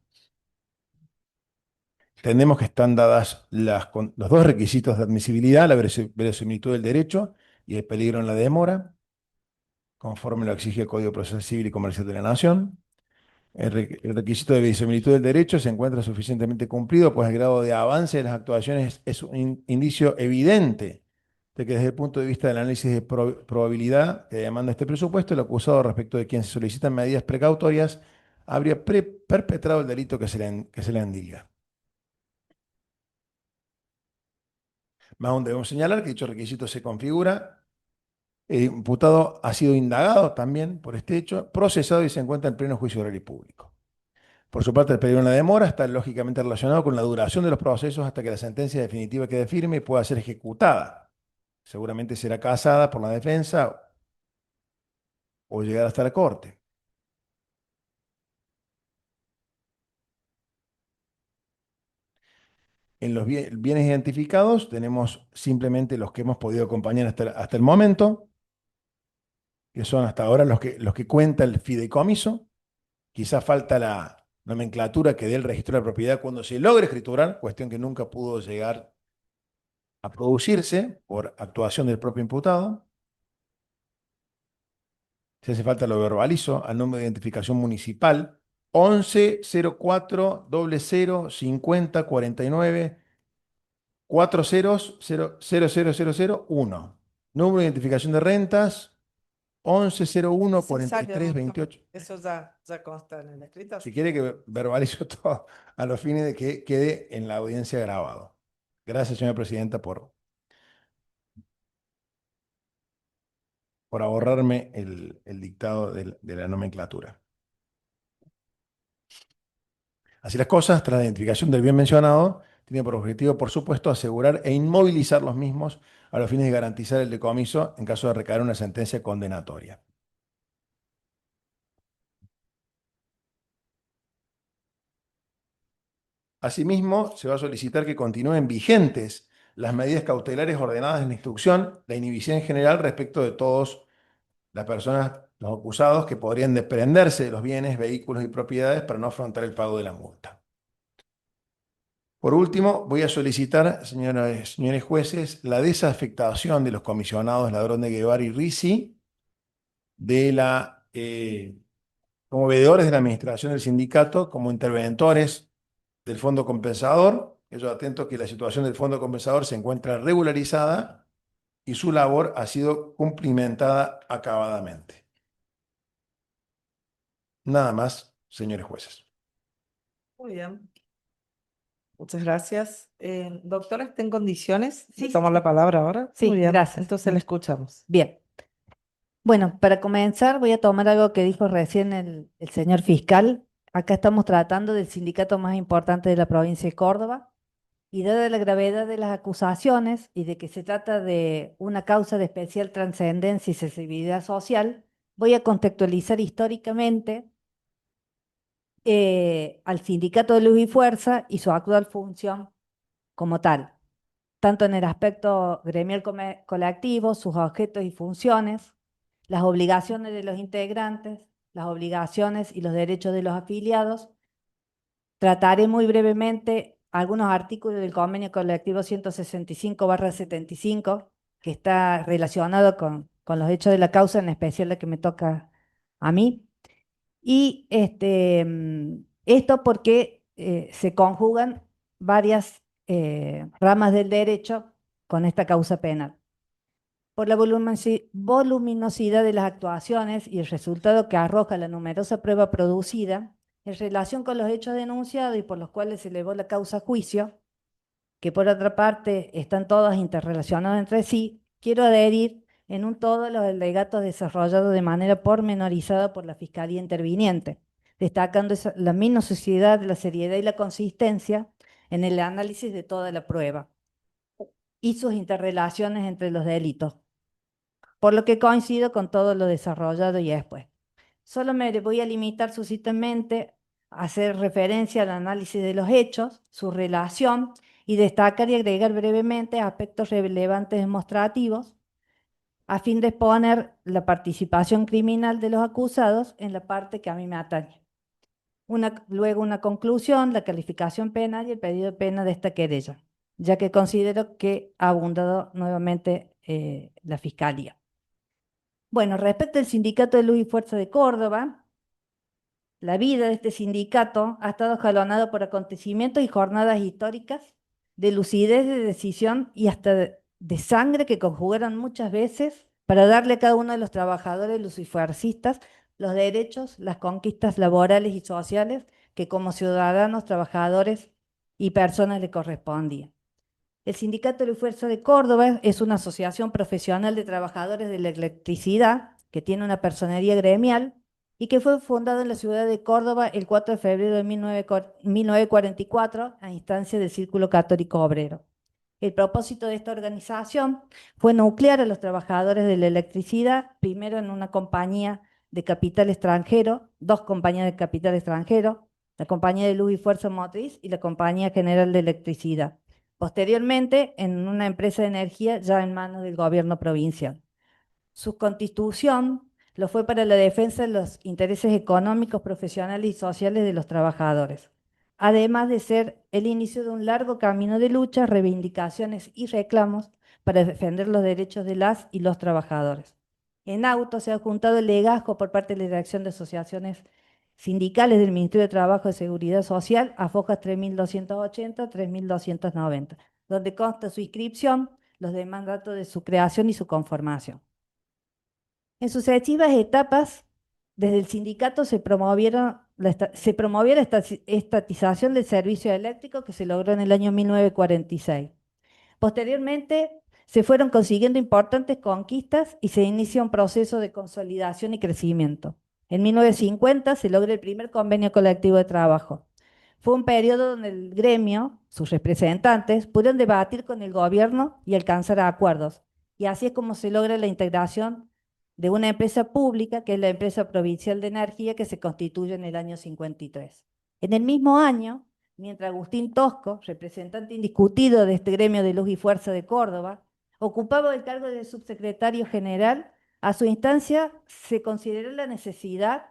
Speaker 5: Entendemos que están dadas los dos requisitos de admisibilidad, la verosimilitud del derecho y el peligro en la demora, conforme lo exige el Código Procesal Civil y Comercial de la Nación. El requisito de verosimilitud del derecho se encuentra suficientemente cumplido, pues el grado de avance de las actuaciones es un indicio evidente de que desde el punto de vista del análisis de probabilidad que demanda este presupuesto, el acusado respecto de quien se solicitan medidas precautorias habría perpetrado el delito que se le indica. Más aún debemos señalar que dicho requisito se configura. El imputado ha sido indagado también por este hecho, procesado y se encuentra en pleno juicio oral y público. Por su parte, el peligro en la demora está lógicamente relacionado con la duración de los procesos hasta que la sentencia definitiva quede firme y pueda ser ejecutada. Seguramente será casada por la defensa o llegar hasta la corte. En los bienes identificados tenemos simplemente los que hemos podido acompañar hasta el momento, que son hasta ahora los que cuenta el fideicomiso. Quizás falta la nomenclatura que dé el registro de propiedad cuando se logre escriturar, cuestión que nunca pudo llegar a producirse por actuación del propio imputado. Si hace falta lo verbalizo al número de identificación municipal 11 04 00 50 49 40 00001. Número de identificación de rentas 11 01
Speaker 2: Es necesario,
Speaker 5: 43
Speaker 2: doctor.
Speaker 5: 28.
Speaker 2: Eso ya consta en el escrito.
Speaker 5: Si quiere que verbalizo todo a los fines de que quede en la audiencia grabado. Gracias, señora presidenta, por ahorrarme el dictado de la nomenclatura. Así las cosas, tras la identificación del bien mencionado, tiene por objetivo, por supuesto, asegurar e inmovilizar los mismos a los fines de garantizar el decomiso en caso de recaer una sentencia condenatoria. Asimismo, se va a solicitar que continúen vigentes las medidas cautelares ordenadas en la instrucción, la inhibición en general respecto de todas las personas, los acusados, que podrían desprenderse de los bienes, vehículos y propiedades para no afrontar el pago de la multa. Por último, voy a solicitar, señores jueces, la desafectación de los comisionados Ladrón de Guevara y Risi como veedores de la administración del sindicato, como interventores del Fondo Compensador. Ellos atentos que la situación del Fondo Compensador se encuentra regularizada y su labor ha sido cumplimentada acabadamente. Nada más, señores jueces.
Speaker 2: Muy bien. Muchas gracias. Doctora, ¿está en condiciones de
Speaker 4: Sí,
Speaker 2: tomar la palabra ahora?
Speaker 4: sí,
Speaker 2: Muy bien.
Speaker 4: gracias.
Speaker 2: Entonces la escuchamos.
Speaker 4: Bien. Bueno, para comenzar voy a tomar algo que dijo recién el señor fiscal. Acá estamos tratando del sindicato más importante de la provincia de Córdoba y dada la gravedad de las acusaciones y de que se trata de una causa de especial trascendencia y sensibilidad social, voy a contextualizar históricamente al sindicato de Luz y Fuerza y su actual función como tal, tanto en el aspecto gremial colectivo, sus objetos y funciones, las obligaciones de los integrantes, las obligaciones y los derechos de los afiliados. Trataré muy brevemente algunos artículos del convenio colectivo 165/75, que está relacionado con los hechos de la causa, en especial la que me toca a mí. Y esto porque se conjugan varias ramas del derecho con esta causa penal. Por la voluminosidad de las actuaciones y el resultado que arroja la numerosa prueba producida en relación con los hechos denunciados y por los cuales se elevó la causa a juicio, que por otra parte están todos interrelacionados entre sí, quiero adherir en un todo los alegatos desarrollados de manera pormenorizada por la Fiscalía interviniente, destacando la minuciosidad, la seriedad y la consistencia en el análisis de toda la prueba y sus interrelaciones entre los delitos, por lo que coincido con todo lo desarrollado y después. Solo me voy a limitar sucintamente a hacer referencia al análisis de los hechos, su relación, y destacar y agregar brevemente aspectos relevantes demostrativos, a fin de exponer la participación criminal de los acusados en la parte que a mí me atañe. Luego una conclusión, la calificación penal y el pedido de pena de esta querella, ya que considero que ha abundado nuevamente la Fiscalía. Bueno, respecto al Sindicato de Luz y Fuerza de Córdoba, la vida de este sindicato ha estado jalonado por acontecimientos y jornadas históricas de lucidez, de decisión y hasta de sangre que conjugaron muchas veces para darle a cada uno de los trabajadores lucifuercistas los derechos, las conquistas laborales y sociales que como ciudadanos, trabajadores y personas le correspondían. El Sindicato de Fuerza de Córdoba es una asociación profesional de trabajadores de la electricidad que tiene una personería gremial y que fue fundado en la ciudad de Córdoba el 4 de febrero de 1944 a instancia del Círculo Católico Obrero. El propósito de esta organización fue nuclear a los trabajadores de la electricidad, primero en una compañía de capital extranjero, dos compañías de capital extranjero, la Compañía de Luz y Fuerza Motriz y la Compañía General de Electricidad. Posteriormente, en una empresa de energía ya en manos del gobierno provincial. Su constitución lo fue para la defensa de los intereses económicos, profesionales y sociales de los trabajadores, además de ser el inicio de un largo camino de lucha, reivindicaciones y reclamos para defender los derechos de las y los trabajadores. En auto se ha juntado el legazgo por parte de la Dirección de Asociaciones Sindicales del Ministerio de Trabajo y Seguridad Social, AFOJAS 3280, 3290, donde consta su inscripción, los demás datos de su creación y su conformación. En sucesivas etapas, desde el sindicato se promovió la estatización del servicio eléctrico que se logró en el año 1946. Posteriormente, se fueron consiguiendo importantes conquistas y se inicia un proceso de consolidación y crecimiento. En 1950 se logra el primer convenio colectivo de trabajo. Fue un periodo donde el gremio, sus representantes, pudieron debatir con el gobierno y alcanzar acuerdos. Y así es como se logra la integración de una empresa pública, que es la Empresa Provincial de Energía, que se constituye en el año 53. En el mismo año, mientras Agustín Tosco, representante indiscutido de este gremio de Luz y Fuerza de Córdoba, ocupaba el cargo de subsecretario general, a su instancia se consideró la necesidad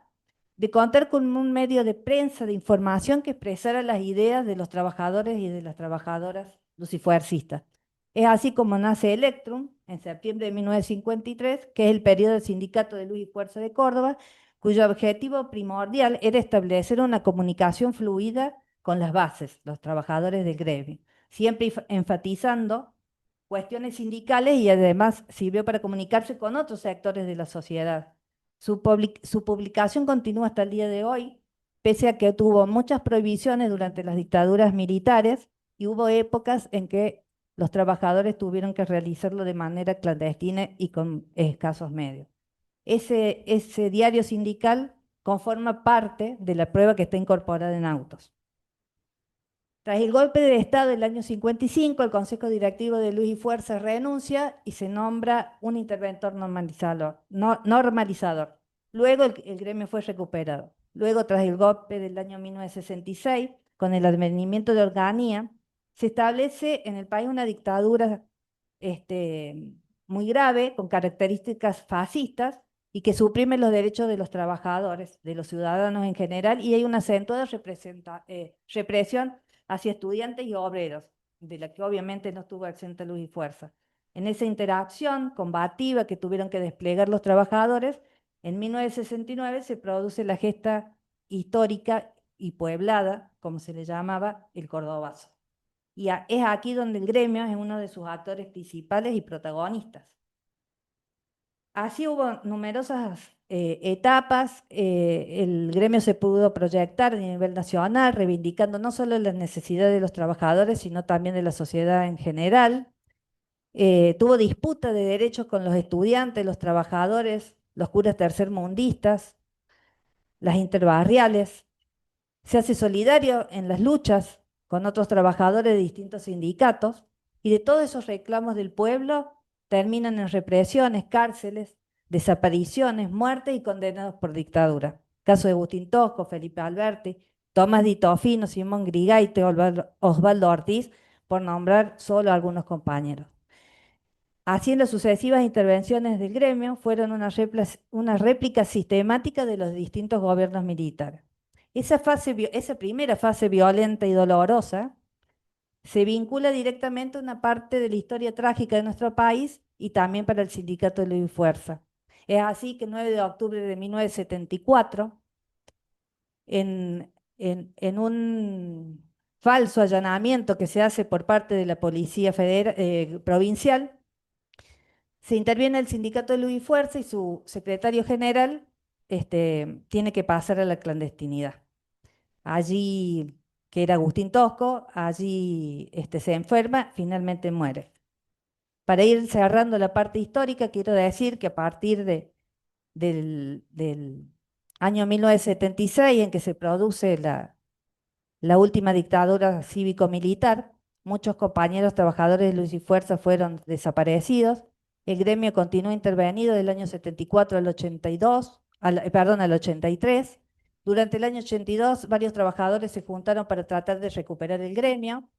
Speaker 4: de contar con un medio de prensa de información que expresara las ideas de los trabajadores y de las trabajadoras lucifuercistas. Es así como nace Electrum en septiembre de 1953, que es el periodo del Sindicato de Luz y Fuerza de Córdoba, cuyo objetivo primordial era establecer una comunicación fluida con las bases, los trabajadores del gremio, siempre enfatizando cuestiones sindicales y además sirvió para comunicarse con otros sectores de la sociedad. Su publicación continúa hasta el día de hoy, pese a que tuvo muchas prohibiciones durante las dictaduras militares y hubo épocas en que los trabajadores tuvieron que realizarlo de manera clandestina y con escasos medios. ese diario sindical conforma parte de la prueba que está incorporada en autos. Tras el golpe de Estado del año 55, el Consejo Directivo de Luz y Fuerza renuncia y se nombra un interventor normalizador. Luego el gremio fue recuperado. Luego, tras el golpe del año 1966, con el advenimiento de Organía, se establece en el país una dictadura muy grave, con características fascistas, y que suprime los derechos de los trabajadores, de los ciudadanos en general, y hay una acentuada represión hacia estudiantes y obreros, de la que obviamente no estuvo exenta Luz y Fuerza. En esa interacción combativa que tuvieron que desplegar los trabajadores, en 1969 se produce la gesta histórica y pueblada, como se le llamaba, el Cordobazo. Y es aquí donde el gremio es uno de sus actores principales y protagonistas. Así hubo numerosas etapas, el gremio se pudo proyectar a nivel nacional, reivindicando no solo las necesidades de los trabajadores, sino también de la sociedad en general. Tuvo disputa de derechos con los estudiantes, los trabajadores, los curas tercermundistas, las interbarriales. Se hace solidario en las luchas con otros trabajadores de distintos sindicatos, y de todos esos reclamos del pueblo terminan en represiones, cárceles, desapariciones, muertes y condenados por dictadura. Caso de Agustín Tosco, Felipe Alberti, Tomás Di Tofino, Simón Grigaite, Osvaldo Ortiz, por nombrar solo algunos compañeros. Así, en las sucesivas intervenciones del gremio fueron una réplica sistemática de los distintos gobiernos militares. Esa primera fase violenta y dolorosa se vincula directamente a una parte de la historia trágica de nuestro país y también para el Sindicato de Luz y Fuerza. Es así que el 9 de octubre de 1974, en un falso allanamiento que se hace por parte de la Policía Provincial, se interviene el Sindicato de Luz y Fuerza y su secretario general tiene que pasar a la clandestinidad. Allí, que era Agustín Tosco, allí se enferma, finalmente muere. Para ir cerrando la parte histórica, quiero decir que a partir del año 1976, en que se produce la última dictadura cívico-militar, muchos compañeros trabajadores de Luz y Fuerza fueron desaparecidos. El gremio continuó intervenido del año 74 al 82, al 83. Durante el año 82, varios trabajadores se juntaron para tratar de recuperar el gremio.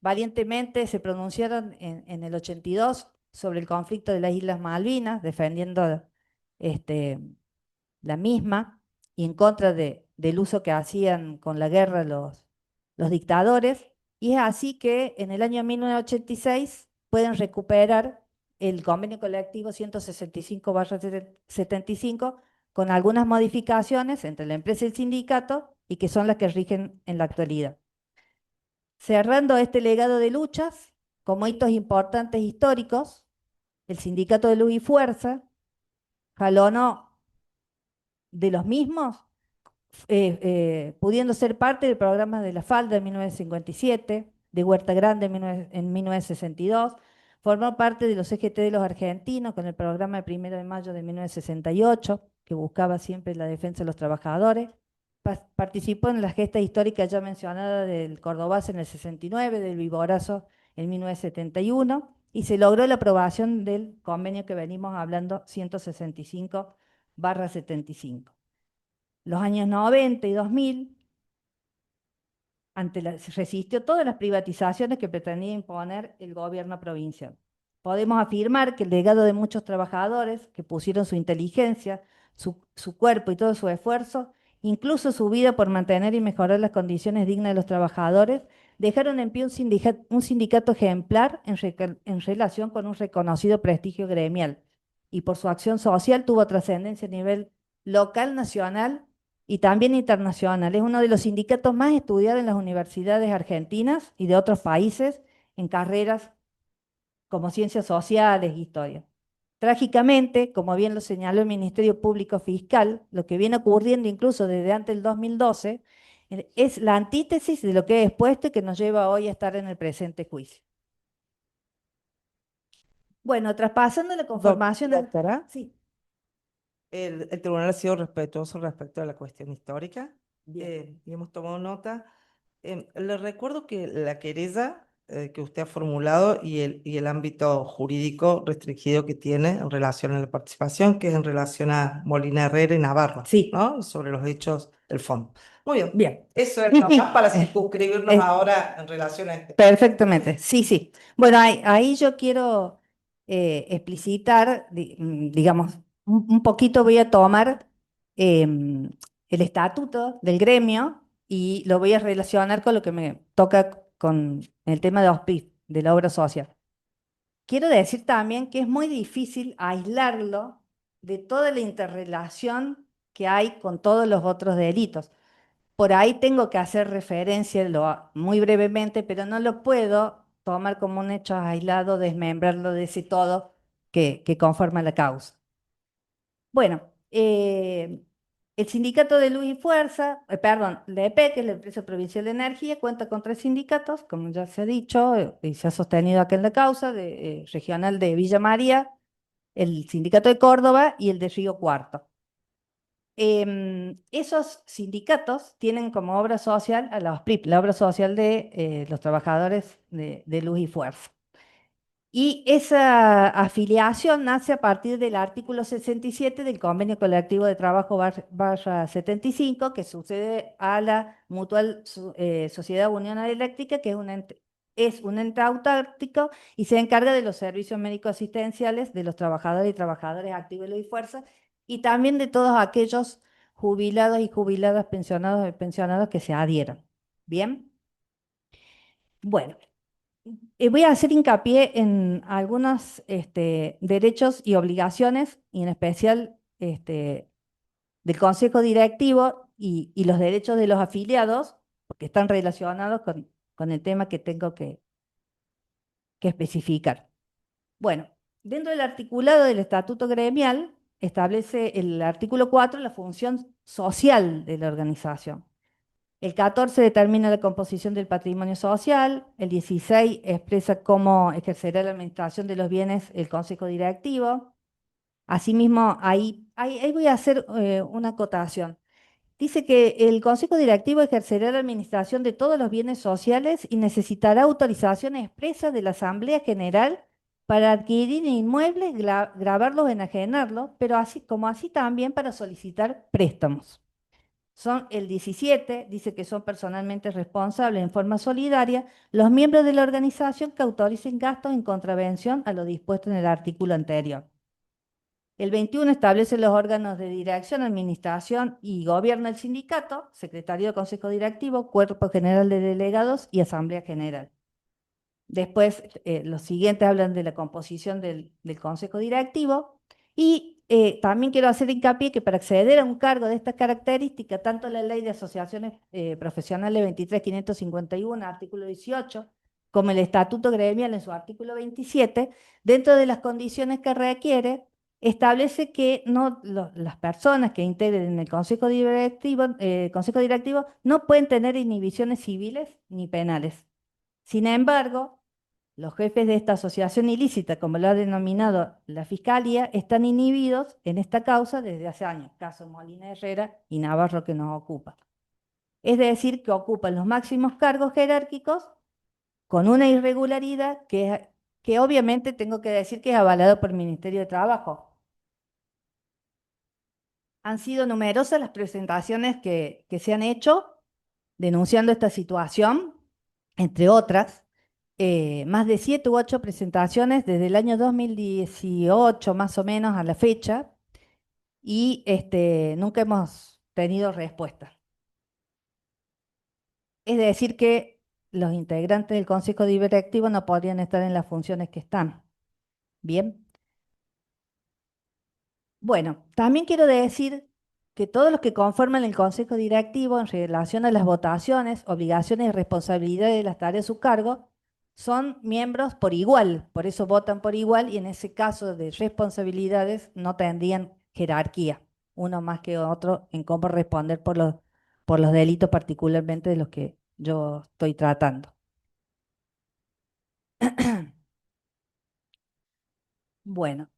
Speaker 4: Valientemente se pronunciaron en el 82 sobre el conflicto de las Islas Malvinas, defendiendo la misma y en contra del uso que hacían con la guerra los dictadores. Y es así que en el año 1986 pueden recuperar el convenio colectivo 165/75 con algunas modificaciones entre la empresa y el sindicato, y que son las que rigen en la actualidad. Cerrando este legado de luchas, como hitos importantes históricos, el Sindicato de Luz y Fuerza jalonó de los mismos, pudiendo ser parte del programa de La Falda en 1957, de Huerta Grande en 1962, formó parte de los CGT de los argentinos con el programa del 1 de mayo de 1968, que buscaba siempre la defensa de los trabajadores. Participó en la gesta histórica ya mencionada del Cordobazo en el 69, del Viborazo en 1971, y se logró la aprobación del convenio que venimos hablando, 165/75. Los años 90 y 2000, se resistió todas las privatizaciones que pretendía imponer el gobierno provincial. Podemos afirmar que el legado de muchos trabajadores que pusieron su inteligencia, su cuerpo y todo su esfuerzo, incluso su vida por mantener y mejorar las condiciones dignas de los trabajadores, dejaron en pie un sindicato ejemplar en relación con un reconocido prestigio gremial, y por su acción social tuvo trascendencia a nivel local, nacional y también internacional. Es uno de los sindicatos más estudiados en las universidades argentinas y de otros países en carreras como ciencias sociales, historia. Trágicamente, como bien lo señaló el Ministerio Público Fiscal, lo que viene ocurriendo incluso desde antes del 2012 es la antítesis de lo que he expuesto y que nos lleva hoy a estar en el presente juicio. Bueno, traspasando la conformación
Speaker 2: Doctora,
Speaker 4: sí.
Speaker 2: el tribunal ha sido respetuoso respecto a la cuestión histórica
Speaker 1: Bien.
Speaker 2: y hemos tomado nota. Le recuerdo que la querella que usted ha formulado y el ámbito jurídico restringido que tiene en relación a la participación, que es en relación a Molina Herrera y Navarro,
Speaker 4: Sí.
Speaker 2: ¿no? Sobre los hechos del fondo. Muy bien.
Speaker 4: Bien.
Speaker 2: Eso es nomás para circunscribirnos
Speaker 4: eh,
Speaker 2: ahora en relación a este.
Speaker 4: Perfectamente, sí, sí. Bueno, ahí yo quiero explicitar, digamos, un poquito voy a tomar el estatuto del gremio y lo voy a relacionar con lo que me toca con el tema de OSPI, de la obra social. Quiero decir también que es muy difícil aislarlo de toda la interrelación que hay con todos los otros delitos. Por ahí tengo que hacer referencia muy brevemente, pero no lo puedo tomar como un hecho aislado, desmembrarlo de ese todo que conforma la causa. Bueno, el sindicato de Luz y Fuerza, perdón, la EP, que es la Empresa Provincial de Energía, cuenta con 3 sindicatos, como ya se ha dicho, y se ha sostenido acá en la causa, regional de Villa María, el sindicato de Córdoba y el de Río Cuarto. Esos sindicatos tienen como obra social a la OSPRIP, la obra social de los trabajadores de Luz y Fuerza. Y esa afiliación nace a partir del artículo 67 del Convenio Colectivo de Trabajo barra 75, que sucede a la Mutual Sociedad Unión Eléctrica, que es un ente autárquico y se encarga de los servicios médicos asistenciales de los trabajadores y trabajadoras activos de Luz y Fuerza, y también de todos aquellos jubilados y jubiladas, pensionados y pensionados que se adhieran. ¿Bien? Bueno. Voy a hacer hincapié en algunos derechos y obligaciones, y en especial del Consejo Directivo y los derechos de los afiliados, porque están relacionados con el tema que tengo que especificar. Bueno, dentro del articulado del Estatuto Gremial, establece el artículo 4 la función social de la organización. El 14 determina la composición del patrimonio social, el 16 expresa cómo ejercerá la administración de los bienes el Consejo Directivo. Asimismo, ahí voy a hacer una acotación. Dice que el Consejo Directivo ejercerá la administración de todos los bienes sociales y necesitará autorización expresa de la Asamblea General para adquirir inmuebles, grabarlos, enajenarlos, pero así también para solicitar préstamos. Son el 17, dice que son personalmente responsables en forma solidaria los miembros de la organización que autoricen gastos en contravención a lo dispuesto en el artículo anterior. El 21 establece los órganos de dirección, administración y gobierno del sindicato, secretario de consejo directivo, cuerpo general de delegados y asamblea general. Después, los siguientes hablan de la composición del consejo directivo y también quiero hacer hincapié que para acceder a un cargo de estas características, tanto la ley de asociaciones profesionales 23.551, artículo 18, como el estatuto gremial en su artículo 27, dentro de las condiciones que requiere, establece que las personas que integren el consejo directivo no pueden tener inhibiciones civiles ni penales. Sin embargo, los jefes de esta asociación ilícita, como lo ha denominado la Fiscalía, están inhibidos en esta causa desde hace años, caso Molina Herrera y Navarro que nos ocupa. Es decir, que ocupan los máximos cargos jerárquicos con una irregularidad que obviamente tengo que decir que es avalado por el Ministerio de Trabajo. Han sido numerosas las presentaciones que se han hecho denunciando esta situación, entre otras, más de 7 u 8 presentaciones desde el año 2018 más o menos a la fecha, y nunca hemos tenido respuesta. Es decir, que los integrantes del Consejo Directivo no podrían estar en las funciones que están. Bien. Bueno, también quiero decir que todos los que conforman el Consejo Directivo en relación a las votaciones, obligaciones y responsabilidades de las tareas a su cargo, son miembros por igual, por eso votan por igual y en ese caso de responsabilidades no tendrían jerarquía, uno más que otro en cómo responder por los delitos particularmente de los que yo estoy tratando. Bueno,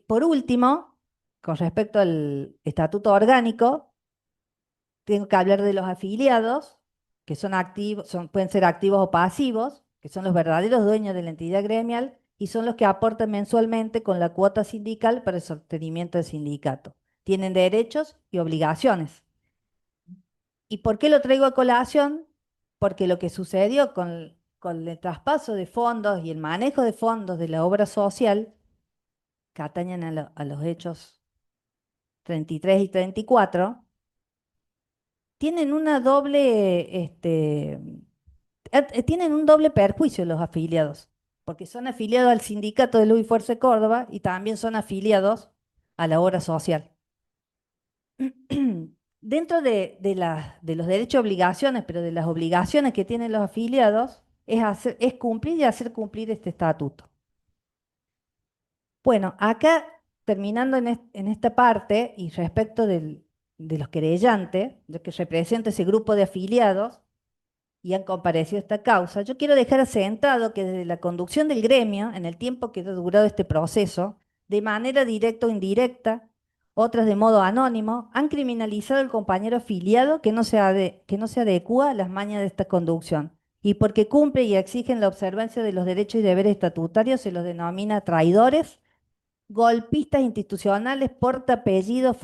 Speaker 4: por último, con respecto al estatuto orgánico, tengo que hablar de los afiliados, que son activos, pueden ser activos o pasivos, que son los verdaderos dueños de la entidad gremial y son los que aportan mensualmente con la cuota sindical para el sostenimiento del sindicato. Tienen derechos y obligaciones. ¿Y por qué lo traigo a colación? Porque lo que sucedió con el traspaso de fondos y el manejo de fondos de la obra social, que atañen a los hechos 33 y 34, tienen una doble, tienen un doble perjuicio los afiliados, porque son afiliados al sindicato de Luz y Fuerza de Córdoba y también son afiliados a la obra social. Dentro de los derechos y obligaciones, pero de las obligaciones que tienen los afiliados, es cumplir y hacer cumplir este estatuto. Bueno, acá, terminando en esta parte, y respecto de los querellantes, de que representa ese grupo de afiliados, y han comparecido a esta causa, yo quiero dejar asentado que desde la conducción del gremio, en el tiempo que ha durado este proceso, de manera directa o indirecta, otras de modo anónimo, han criminalizado al compañero afiliado que no se adecúa a las mañas de esta conducción. Y porque cumple y exigen la observancia de los derechos y deberes estatutarios, se los denomina traidores, golpistas institucionales, portaapellidos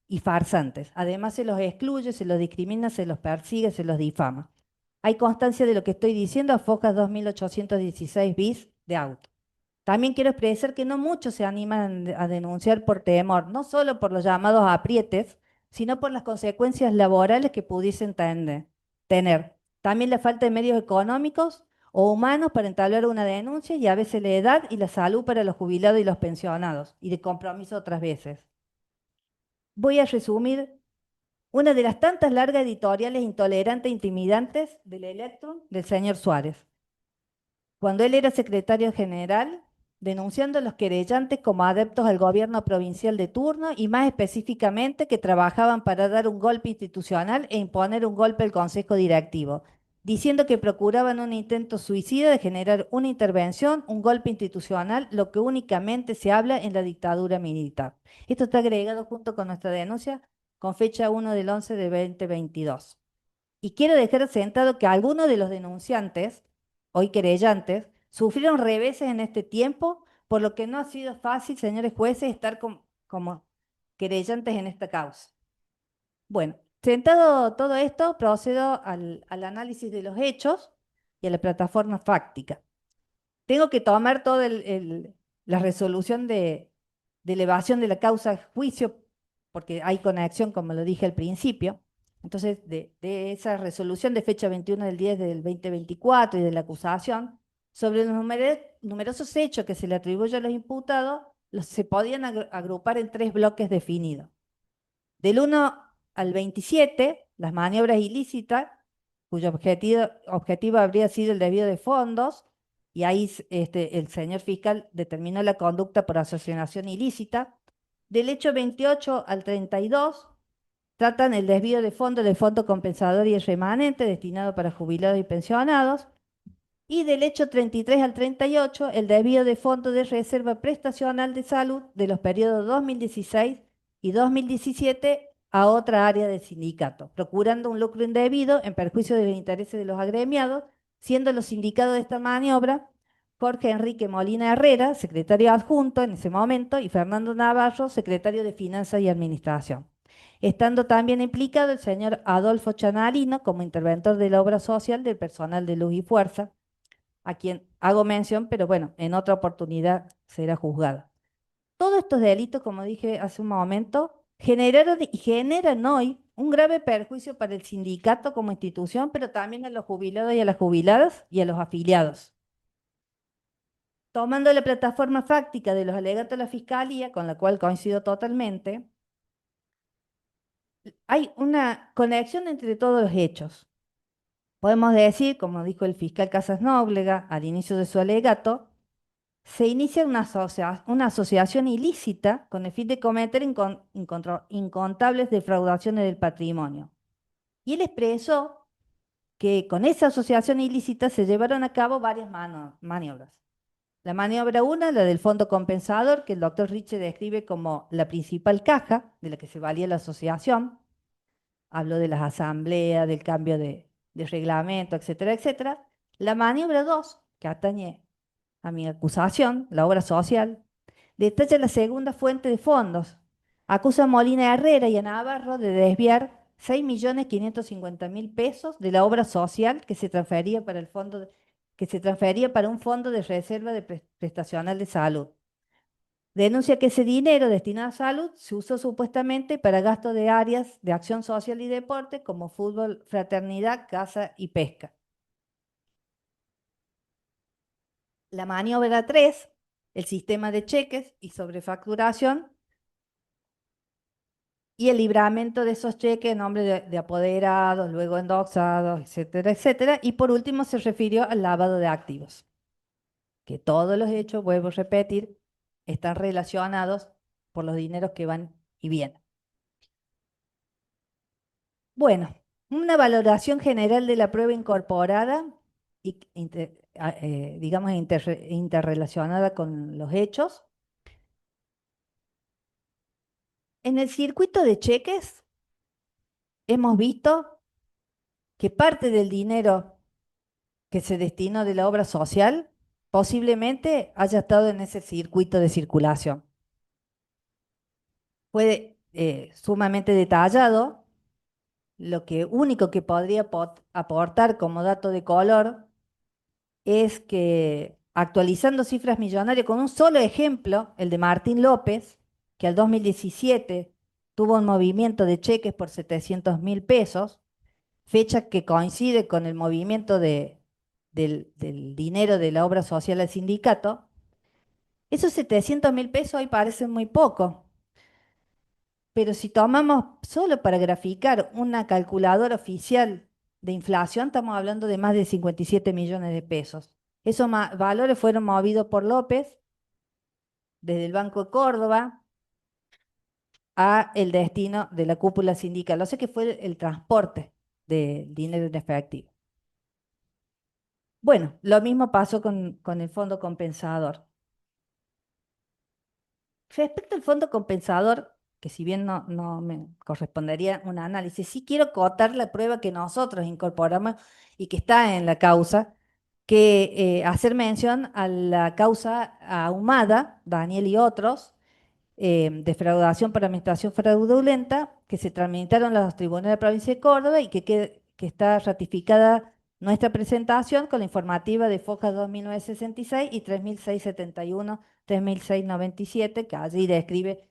Speaker 4: y farsantes. Además se los excluye, se los discrimina, se los persigue, se los difama. Hay constancia de lo que estoy diciendo a Fojas 2816 bis de auto. También quiero expresar que no muchos se animan a denunciar por temor, no solo por los llamados aprietes, sino por las consecuencias laborales que pudiesen tener. También la falta de medios económicos o humanos para entablar una denuncia y a veces la edad y la salud para los jubilados y los pensionados, y de compromiso otras veces. Voy a resumir una de las tantas largas editoriales intolerantes e intimidantes del Electrum del señor Suárez, cuando él era secretario general, denunciando a los querellantes como adeptos al gobierno provincial de turno y más específicamente que trabajaban para dar un golpe institucional e imponer un golpe al Consejo Directivo, diciendo que procuraban un intento suicida de generar una intervención, un golpe institucional, lo que únicamente se habla en la dictadura militar. Esto está agregado junto con nuestra denuncia con fecha 1 del 11 de 2022. Y quiero dejar asentado que algunos de los denunciantes, hoy querellantes, sufrieron reveses en este tiempo, por lo que no ha sido fácil, señores jueces, estar como querellantes en esta causa. Bueno, sentado todo esto, procedo al análisis de los hechos y a la plataforma fáctica. Tengo que tomar toda la resolución de elevación de la causa a juicio, porque hay conexión, como lo dije al principio. Entonces, de esa resolución de fecha 21 del 10 del 2024 y de la acusación, sobre los numerosos hechos que se le atribuye a los imputados, se podían agrupar en 3 bloques definidos. Del 1 al 27, las maniobras ilícitas, cuyo objetivo habría sido el desvío de fondos, y ahí el señor fiscal determinó la conducta por asociación ilícita. Del hecho 28 al 32, tratan el desvío de fondos del fondo compensador y el remanente destinado para jubilados y pensionados. Y del hecho 33 al 38, el desvío de fondos de reserva prestacional de salud de los periodos 2016 y 2017 a otra área del sindicato, procurando un lucro indebido en perjuicio de los intereses de los agremiados, siendo los sindicados de esta maniobra Jorge Enrique Molina Herrera, secretario adjunto en ese momento, y Fernando Navarro, secretario de Finanzas y Administración, estando también implicado el señor Adolfo Chanarino como interventor de la obra social del personal de Luz y Fuerza, a quien hago mención, pero bueno, en otra oportunidad será juzgada. Todos estos delitos, como dije hace un momento, generaron y generan hoy un grave perjuicio para el sindicato como institución, pero también a los jubilados y a las jubiladas y a los afiliados. Tomando la plataforma fáctica de los alegatos de la Fiscalía, con la cual coincido totalmente, hay una conexión entre todos los hechos. Podemos decir, como dijo el fiscal Casas Nóblega al inicio de su alegato, se inicia una asociación ilícita con el fin de cometer incontables defraudaciones del patrimonio. Y él expresó que con esa asociación ilícita se llevaron a cabo varias maniobras. La maniobra 1, la del fondo compensador, que el doctor Riche describe como la principal caja de la que se valía la asociación. Habló de las asambleas, del cambio de reglamento, etcétera, etcétera. La maniobra 2, que atañe a mi acusación, la obra social, detalla la segunda fuente de fondos. Acusa a Molina Herrera y a Navarro de desviar 6.550.000 pesos de la obra social que se transfería para que se transfería para un fondo de reserva de prestacional de salud. Denuncia que ese dinero destinado a salud se usó supuestamente para gasto de áreas de acción social y deporte como fútbol, fraternidad, caza y pesca. La maniobra 3, el sistema de cheques y sobrefacturación y el libramiento de esos cheques en nombre de apoderados, luego endossados, etcétera, etcétera. Y por último se refirió al lavado de activos, que todos los hechos, vuelvo a repetir, están relacionados por los dineros que van y vienen. Bueno, una valoración general de la prueba incorporada y digamos interrelacionada con los hechos. En el circuito de cheques hemos visto que parte del dinero que se destinó de la obra social posiblemente haya estado en ese circuito de circulación. Fue sumamente detallado. Lo único que podría aportar como dato de color es que actualizando cifras millonarias con un solo ejemplo, el de Martín López, que al 2017 tuvo un movimiento de cheques por 700.000 pesos, fecha que coincide con el movimiento del dinero de la obra social al sindicato. Esos 700.000 pesos hoy parecen muy poco, pero si tomamos solo para graficar una calculadora oficial de inflación, estamos hablando de más de 57 millones de pesos. Esos valores fueron movidos por López desde el Banco de Córdoba a el destino de la cúpula sindical. O sea que fue el transporte del dinero en efectivo. Bueno, lo mismo pasó con el fondo compensador. Respecto al fondo compensador, que si bien no me correspondería un análisis, sí quiero acotar la prueba que nosotros incorporamos y que está en la causa, que hacer mención a la causa ahumada, Daniel y otros, defraudación por administración fraudulenta, que se tramitaron a los tribunales de la provincia de Córdoba y que está ratificada nuestra presentación con la informativa de Foja 2966 y 3671, 3697, que allí describe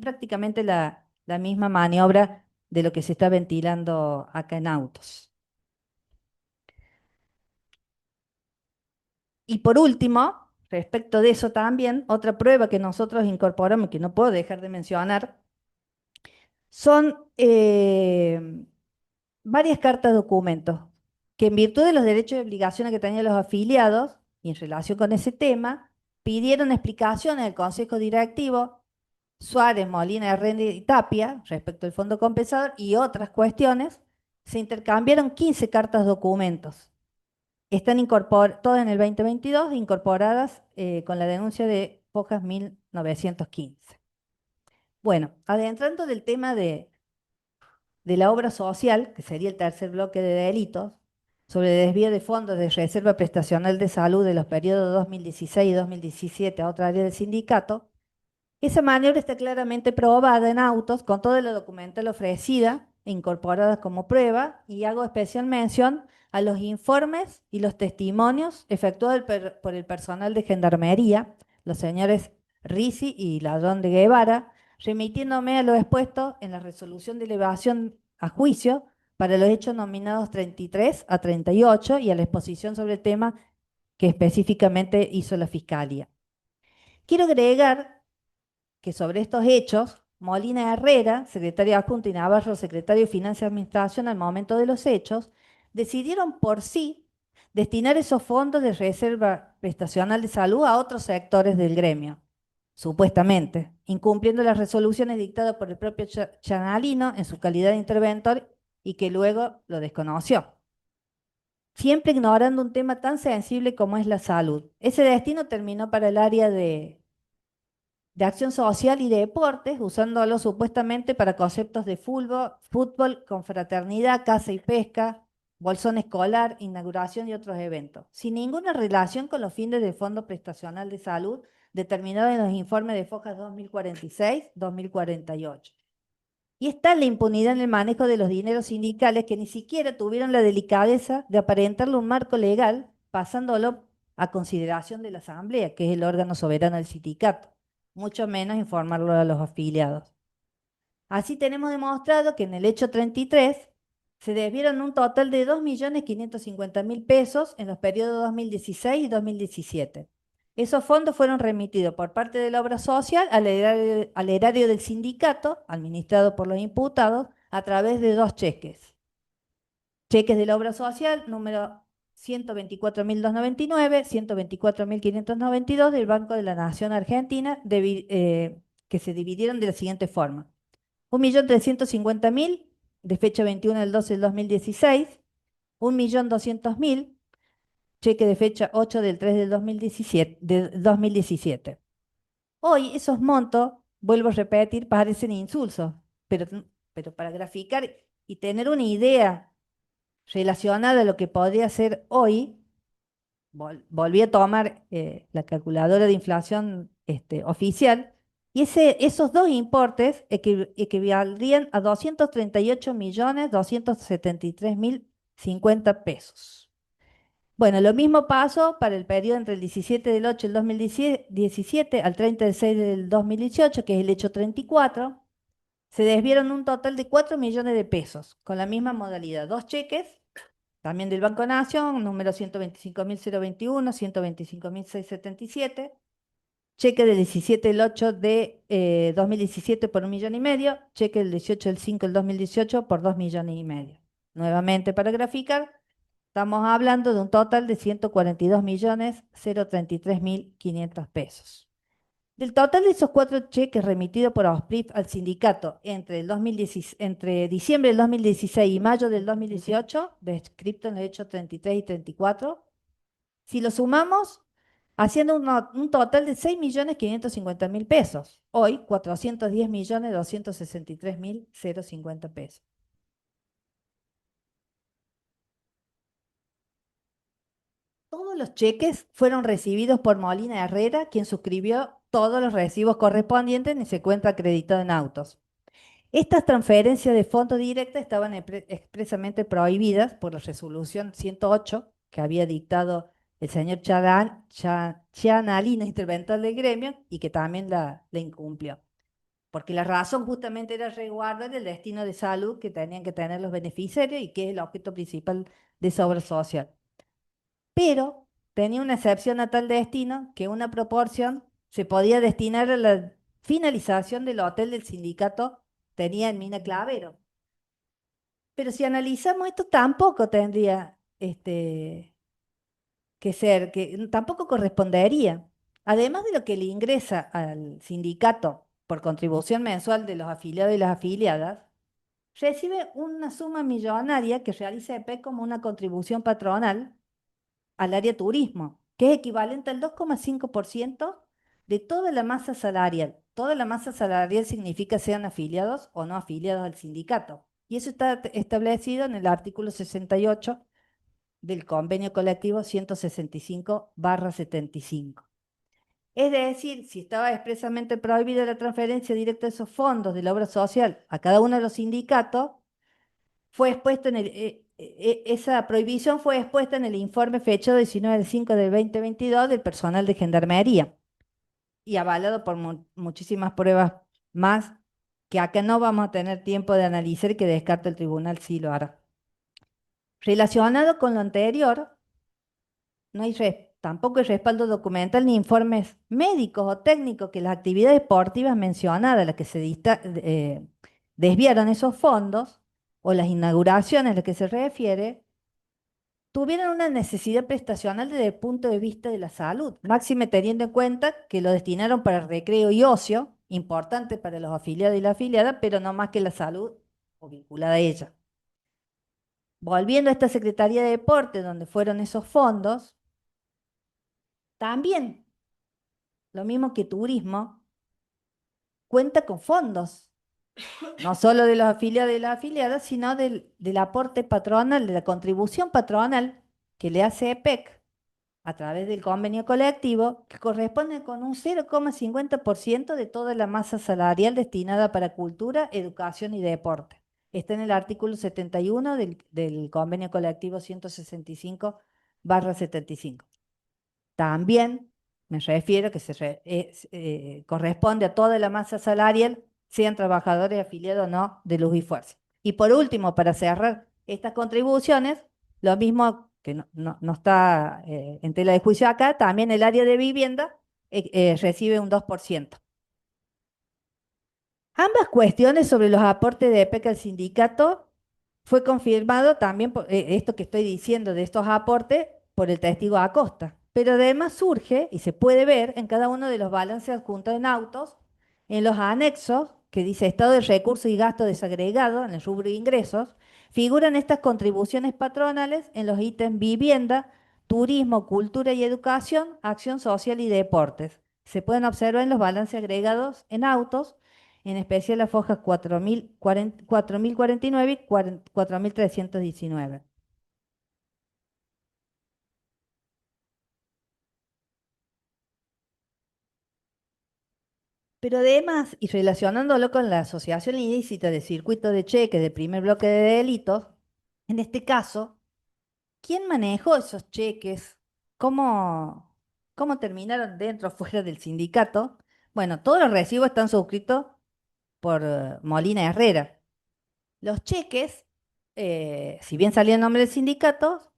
Speaker 4: prácticamente la misma maniobra de lo que se está ventilando acá en autos. Y por último, respecto de eso también, otra prueba que nosotros incorporamos, que no puedo dejar de mencionar, son varias cartas documentos que en virtud de los derechos y obligaciones que tenían los afiliados y en relación con ese tema, pidieron explicaciones al Consejo Directivo Suárez, Molina, Herrera y Tapia respecto al fondo compensador y otras cuestiones. Se intercambiaron 15 cartas documentos. Están todas en el 2022, incorporadas con la denuncia de Fojas 1915. Bueno, adentrando del tema de la obra social, que sería el tercer bloque de delitos, sobre desvío de fondos de reserva prestacional de salud de los periodos 2016 y 2017 a otra área del sindicato, esa maniobra está claramente probada en autos con toda la documental ofrecida e incorporada como prueba, y hago especial mención a los informes y los testimonios efectuados por el personal de Gendarmería, los señores Risi y Ladrón de Guevara, remitiéndome a lo expuesto en la resolución de elevación a juicio para los hechos nominados 33 a 38 y a la exposición sobre el tema que específicamente hizo la Fiscalía. Quiero agregar que sobre estos hechos, Molina Herrera, secretario adjunto, y Navarro, secretario de Finanzas y Administración al momento de los hechos, decidieron por sí destinar esos fondos de reserva prestacional de salud a otros sectores del gremio, supuestamente, incumpliendo las resoluciones dictadas por el propio Chanalino en su calidad de interventor y que luego lo desconoció. siempre ignorando un tema tan sensible como es la salud. Ese destino terminó para el área de acción social y de deportes, usándolo supuestamente para conceptos de fútbol, confraternidad, caza y pesca, bolsón escolar, inauguración y otros eventos, sin ninguna relación con los fines del Fondo Prestacional de Salud determinado en los informes de FOJAS 2046-2048. Y está la impunidad en el manejo de los dineros sindicales que ni siquiera tuvieron la delicadeza de aparentarle un marco legal, pasándolo a consideración de la Asamblea, que es el órgano soberano del sindicato, mucho menos informarlo a los afiliados. Así tenemos demostrado que en el hecho 33 se desviaron un total de 2.550.000 pesos en los periodos 2016 y 2017. Esos fondos fueron remitidos por parte de la obra social al erario del sindicato, administrado por los imputados, a través de 2 cheques. Cheques de la obra social, número 124.299, 124.592 del Banco de la Nación Argentina, que se dividieron de la siguiente forma. 1.350.000 de fecha 21 del 12 del 2016, 1.200.000 cheque de fecha 8 del 3 del 2017. Hoy esos montos, vuelvo a repetir, parecen insulsos, pero para graficar y tener una idea relacionada a lo que podría ser hoy, volví a tomar la calculadora de inflación oficial, y esos 2 importes equivaldrían a 238.273.050 pesos. Bueno, lo mismo pasó para el periodo entre el 17 del 8 del 2017 al 30 del 6 del 2018, que es el hecho 34. Se desviaron un total de 4 millones de pesos, con la misma modalidad. 2 cheques, también del Banco Nación, número 125.021, 125.677. Cheque del 17 del 8 de 2017 por 1,5 millones, cheque del 18 del 5 del 2018 por 2,5 millones. Nuevamente, para graficar, estamos hablando de un total de 142.033.500 pesos. Del total de esos 4 cheques remitidos por AOSPRIF al sindicato entre diciembre del 2016 y mayo del 2018, descrito en el hecho 33 y 34, si lo sumamos, haciendo un total de 6.550.000 pesos. Hoy, 410.263.050 pesos. Todos los cheques fueron recibidos por Molina Herrera, quien suscribió todos los recibos correspondientes y se cuenta acreditado en autos. Estas transferencias de fondos directos estaban expresamente prohibidas por la resolución 108 que había dictado el señor Chianalina, interventor del gremio, y que también la incumplió. Porque la razón justamente era resguardar el destino de salud que tenían que tener los beneficiarios y que es el objeto principal de esa obra social. Pero tenía una excepción a tal destino que una proporción se podía destinar a la finalización del hotel del sindicato tenía en Mina Clavero. Pero si analizamos esto, tampoco tendría que ser, que tampoco correspondería. Además de lo que le ingresa al sindicato por contribución mensual de los afiliados y las afiliadas, recibe una suma millonaria que realiza EP como una contribución patronal al área turismo, que es equivalente al 2,5% de toda la masa salarial. Toda la masa salarial significa sean afiliados o no afiliados al sindicato. Y eso está establecido en el artículo 68 del convenio colectivo 165/75. Es decir, si estaba expresamente prohibida la transferencia directa de esos fondos de la obra social a cada uno de los sindicatos, fue expuesto esa prohibición fue expuesta en el informe fechado 19 del 5 del 2022 del personal de Gendarmería y avalado por muchísimas pruebas más que acá no vamos a tener tiempo de analizar y que descarta el tribunal sí lo hará. Relacionado con lo anterior, no hay tampoco hay respaldo documental ni informes médicos o técnicos que las actividades deportivas mencionadas, las que se desviaron esos fondos, o las inauguraciones a las que se refiere, tuvieron una necesidad prestacional desde el punto de vista de la salud, máxime teniendo en cuenta que lo destinaron para recreo y ocio, importante para los afiliados y la afiliada, pero no más que la salud o vinculada a ella. volviendo a esta Secretaría de Deporte, donde fueron esos fondos, también, lo mismo que turismo, cuenta con fondos, no solo de los afiliados y las afiliadas, sino del aporte patronal, de la contribución patronal que le hace EPEC a través del convenio colectivo, que corresponde con un 0,50% de toda la masa salarial destinada para cultura, educación y deporte. Está en el artículo 71 del convenio colectivo 165/75. También me refiero que corresponde a toda la masa salarial, sean trabajadores afiliados o no de Luz y Fuerza. Y por último, para cerrar estas contribuciones, lo mismo que no está en tela de juicio acá, también el área de vivienda recibe un 2%. Ambas cuestiones sobre los aportes de EPEC al sindicato fue confirmado también por esto que estoy diciendo de estos aportes por el testigo Acosta. Pero además surge y se puede ver en cada uno de los balances adjuntos en autos, en los anexos que dice estado de recursos y gasto desagregado en el rubro de ingresos, figuran estas contribuciones patronales en los ítems vivienda, turismo, cultura y educación, acción social y deportes. Se pueden observar en los balances agregados en autos, en especial las fojas 4049 y 4319. Pero además, y relacionándolo con la asociación ilícita de circuito de cheques del primer bloque de delitos, en este caso, ¿quién manejó esos cheques? ¿Cómo terminaron dentro o fuera del sindicato? Bueno, todos los recibos están suscritos por Molina Herrera. Los cheques, si bien salían en nombre del sindicato,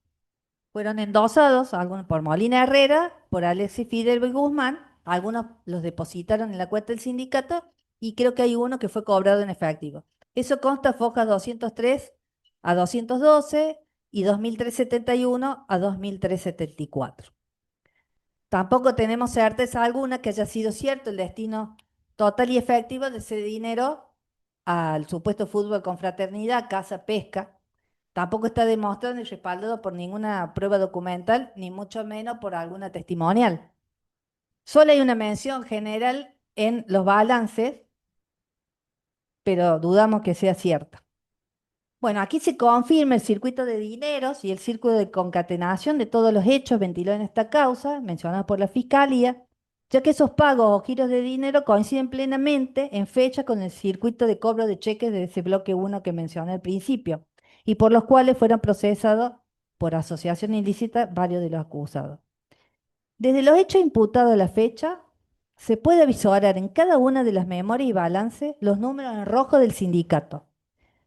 Speaker 4: fueron endosados, algunos por Molina Herrera, por Alexis Fidel Guzmán, algunos los depositaron en la cuenta del sindicato y creo que hay uno que fue cobrado en efectivo. Eso consta fojas 203 a 212 y 2371 a 2374. Tampoco tenemos certeza alguna que haya sido cierto el destino total y efectivo de ese dinero al supuesto fútbol con fraternidad, casa, pesca. Tampoco está demostrado ni respaldado por ninguna prueba documental, ni mucho menos por alguna testimonial. Solo hay una mención general en los balances, pero dudamos que sea cierta. Bueno, aquí se confirma el circuito de dineros y el círculo de concatenación de todos los hechos ventilados en esta causa, mencionados por la Fiscalía, ya que esos pagos o giros de dinero coinciden plenamente en fecha con el circuito de cobro de cheques de ese bloque 1 que mencioné al principio, y por los cuales fueron procesados por asociación ilícita varios de los acusados. Desde los hechos imputados a la fecha, se puede visorar en cada una de las memorias y balances los números en rojo del sindicato.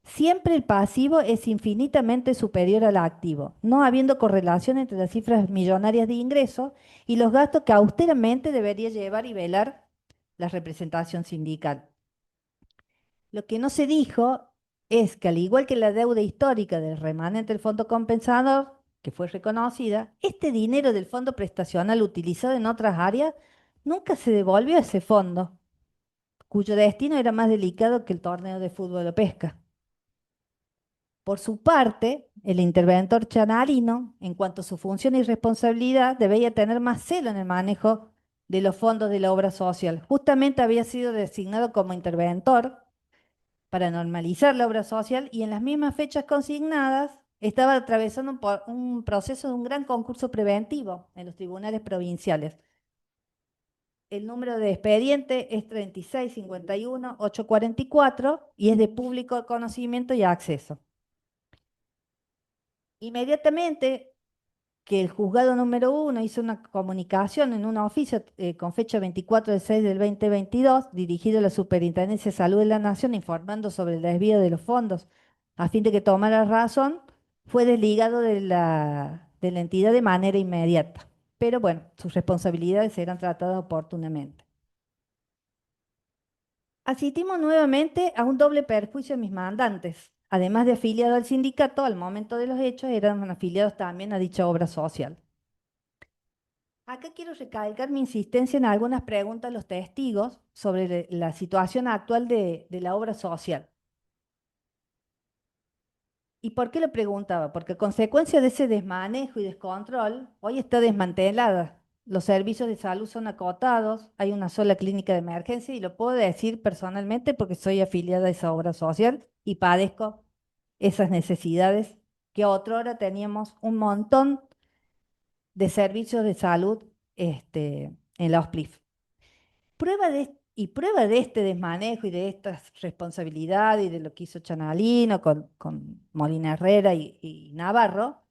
Speaker 4: Siempre el pasivo es infinitamente superior al activo, no habiendo correlación entre las cifras millonarias de ingresos y los gastos que austeramente debería llevar y velar la representación sindical. Lo que no se dijo es que al igual que la deuda histórica del remanente del fondo compensador, que fue reconocida, este dinero del fondo prestacional utilizado en otras áreas nunca se devolvió a ese fondo, cuyo destino era más delicado que el torneo de fútbol o pesca. Por su parte, el interventor chanarino, en cuanto a su función y responsabilidad, debía tener más celo en el manejo de los fondos de la obra social. Justamente había sido designado como interventor para normalizar la obra social y en las mismas fechas consignadas estaba atravesando un proceso de un gran concurso preventivo en los tribunales provinciales. El número de expediente es 3651-844 y es de público conocimiento y acceso. Inmediatamente que el juzgado número 1 hizo una comunicación en un oficio con fecha 24 de 6 del 2022, dirigido a la Superintendencia de Salud de la Nación, informando sobre el desvío de los fondos a fin de que tomara razón, fue desligado de la entidad de manera inmediata. Pero bueno, sus responsabilidades serán tratadas oportunamente. Asistimos nuevamente a un doble perjuicio de mis mandantes. Además de afiliados al sindicato, al momento de los hechos eran afiliados también a dicha obra social. Acá quiero recalcar mi insistencia en algunas preguntas a los testigos sobre la situación actual de la obra social. ¿Y por qué lo preguntaba? Porque a consecuencia de ese desmanejo y descontrol, hoy está desmantelada. Los servicios de salud son acotados, hay una sola clínica de emergencia y lo puedo decir personalmente porque soy afiliada a esa obra social y padezco esas necesidades que otrora teníamos un montón de servicios de salud en la OSPLIF. Prueba de este desmanejo y de esta responsabilidad y de lo que hizo Chanalino con Molina Herrera y Navarro,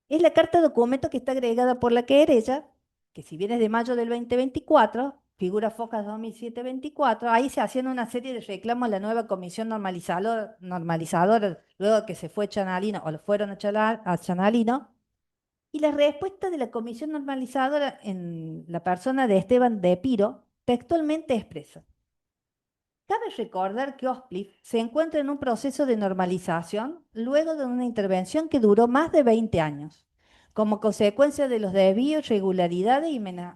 Speaker 4: es la carta documento que está agregada por la querella, que si bien es de mayo del 2024, figura Focas 2007-24, ahí se hacían una serie de reclamos a la nueva comisión normalizadora, luego que se fue Chanalino, o lo fueron a Chanalino, y la respuesta de la comisión normalizadora en la persona de Esteban de Epiro textualmente expresa: cabe recordar que OSPLIF se encuentra en un proceso de normalización luego de una intervención que duró más de 20 años, como consecuencia de los desvíos, irregularidades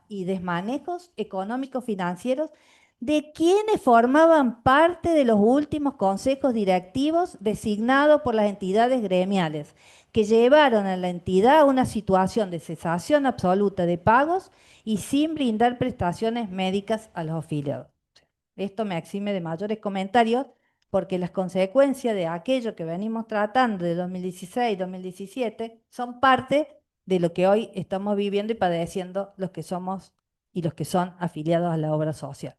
Speaker 4: y desmanejos económicos financieros de quienes formaban parte de los últimos consejos directivos designados por las entidades gremiales, que llevaron a la entidad a una situación de cesación absoluta de pagos y sin brindar prestaciones médicas a los afiliados. Esto me exime de mayores comentarios porque las consecuencias de aquello que venimos tratando de 2016-2017 son parte de lo que hoy estamos viviendo y padeciendo los que somos y los que son afiliados a la obra social.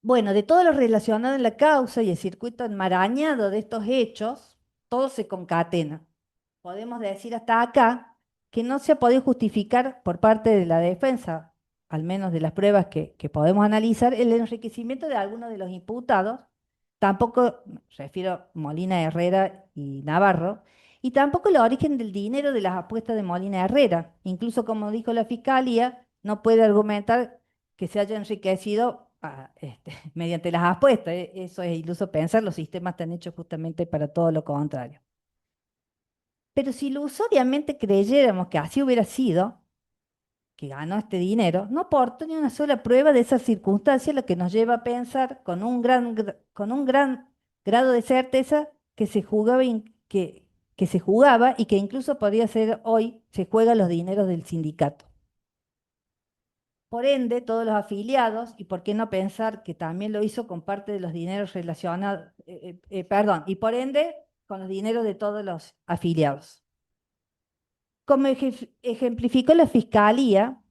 Speaker 4: Bueno, de todo lo relacionado en la causa y el circuito enmarañado de estos hechos, todo se concatena. Podemos decir hasta acá que no se ha podido justificar por parte de la defensa, al menos de las pruebas que podemos analizar, el enriquecimiento de algunos de los imputados, tampoco, refiero Molina Herrera y Navarro, y tampoco el origen del dinero de las apuestas de Molina Herrera. Incluso, como dijo la Fiscalía, no puede argumentar que se haya enriquecido mediante las apuestas. Eso es iluso pensar, los sistemas están hechos justamente para todo lo contrario. Pero si ilusoriamente creyéramos que así hubiera sido, que ganó este dinero, no aportó ni una sola prueba de esa circunstancia, lo que nos lleva a pensar con un gran grado de certeza que se jugaba, que se jugaba y que incluso podría ser hoy, se juegan los dineros del sindicato. Por ende, todos los afiliados, y por qué no pensar que también lo hizo con parte de los dineros relacionados, perdón, y por ende, con los dineros de todos los afiliados. Como ejemplificó la Fiscalía,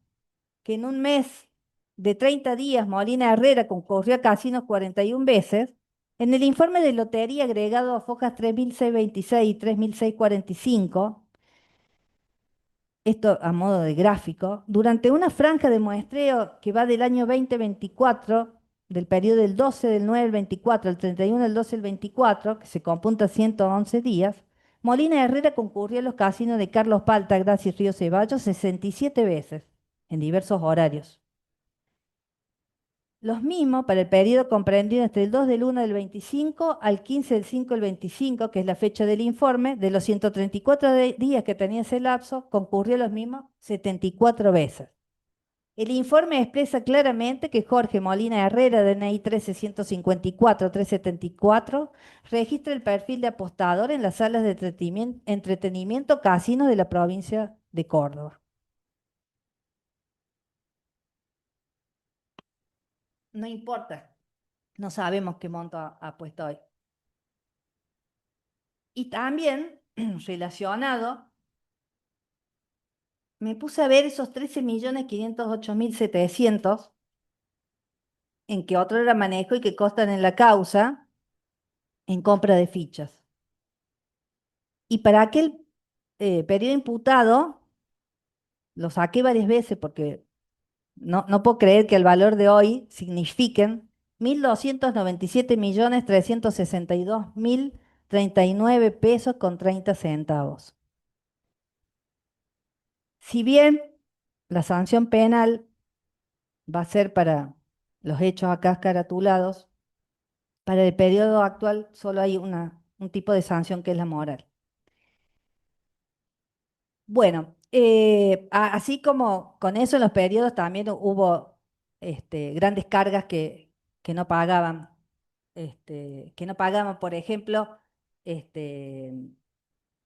Speaker 4: que en un mes de 30 días Molina Herrera concurrió a casinos 41 veces, en el informe de lotería agregado a Fojas 3626 y 3645, esto a modo de gráfico, durante una franja de muestreo que va del año 2024, del periodo del 12 del 9 del 24 al 31 del 12 del 24, que se computa a 111 días, Molina Herrera concurrió a los casinos de Carlos Palta, Gracia y Río Ceballos 67 veces, en diversos horarios. Los mismos para el periodo comprendido entre el 2 del 1 del 25 al 15 del 5 del 25, que es la fecha del informe, de los 134 días que tenía ese lapso, concurrió los mismos 74 veces. El informe expresa claramente que Jorge Molina Herrera, DNI 13154-374, registra el perfil de apostador en las salas de entretenimiento casinos de la provincia de Córdoba. No importa, no sabemos qué monto ha puesto hoy. Y también, relacionado, me puse a ver esos 13.508.700 en que otro era manejo y que costan en la causa en compra de fichas. Y para aquel periodo imputado, lo saqué varias veces porque no puedo creer que el valor de hoy signifiquen 1.297.362.039 pesos con 30 centavos. Si bien la sanción penal va a ser para los hechos acá caratulados, para el periodo actual solo hay un tipo de sanción que es la moral. Bueno, así como con eso en los periodos también hubo grandes cargas que no pagaban que no pagamos, por ejemplo, este,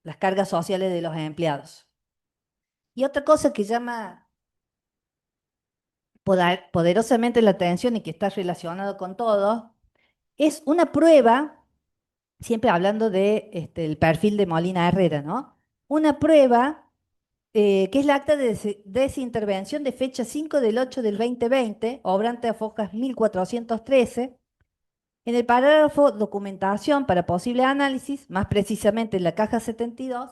Speaker 4: las cargas sociales de los empleados. Y otra cosa que llama poderosamente la atención y que está relacionado con todo, es una prueba, siempre hablando de, el perfil de Molina Herrera, ¿no? Una prueba que es la acta de desintervención de fecha 5 del 8 del 2020, obrante a Focas 1413. En el parágrafo documentación para posible análisis, más precisamente en la caja 72,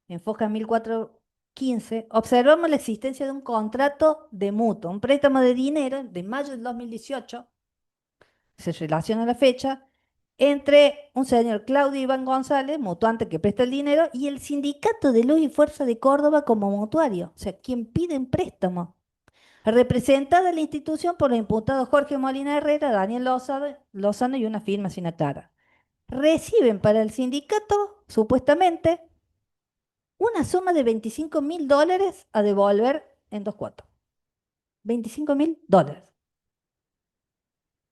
Speaker 4: en Focas 1415, observamos la existencia de un contrato de mutuo, un préstamo de dinero de mayo del 2018, se relaciona a la fecha, entre un señor Claudio Iván González, mutuante que presta el dinero, y el Sindicato de Luz y Fuerza de Córdoba como mutuario, o sea, quien pide un préstamo. Representada la institución por los imputados Jorge Molina Herrera, Daniel Lozano y una firma signataria. Reciben para el sindicato, supuestamente, una suma de $25.000 a devolver en 2 cuotas. $25.000.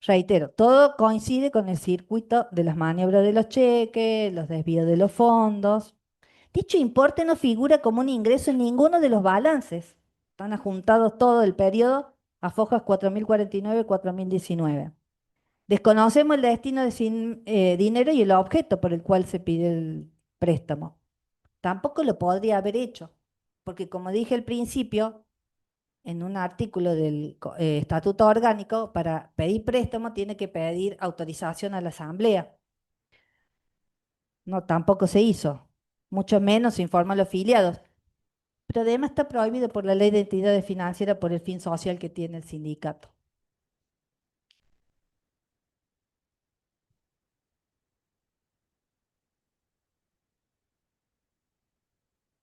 Speaker 4: Reitero, todo coincide con el circuito de las maniobras de los cheques, los desvíos de los fondos. Dicho importe no figura como un ingreso en ninguno de los balances. Están adjuntados todo el periodo a Fojas 4049 y 4019. Desconocemos el destino de dinero y el objeto por el cual se pide el préstamo. Tampoco lo podría haber hecho, porque como dije al principio, en un artículo del Estatuto Orgánico, para pedir préstamo tiene que pedir autorización a la Asamblea. No, tampoco se hizo, mucho menos se informa a los afiliados. Pero además está prohibido por la Ley de Entidades Financieras por el fin social que tiene el sindicato.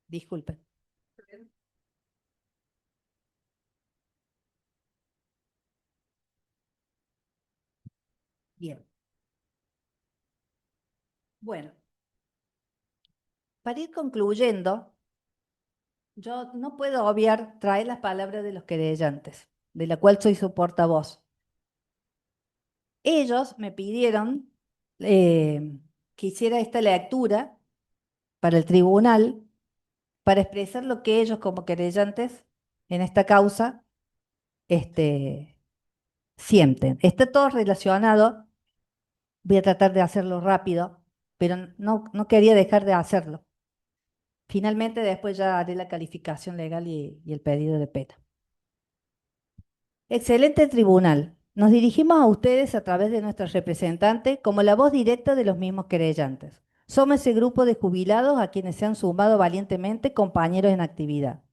Speaker 4: Disculpen. Bien. Bueno, para ir concluyendo, yo no puedo obviar traer las palabras de los querellantes, de la cual soy su portavoz. Ellos me pidieron que hiciera esta lectura para el tribunal, para expresar lo que ellos como querellantes en esta causa sienten. Está todo relacionado, voy a tratar de hacerlo rápido, pero no quería dejar de hacerlo. Finalmente después ya haré la calificación legal y el pedido de pena. Excelente tribunal. Nos dirigimos a ustedes a través de nuestra representante como la voz directa de los mismos querellantes. Somos ese grupo de jubilados a quienes se han sumado valientemente compañeros en actividad.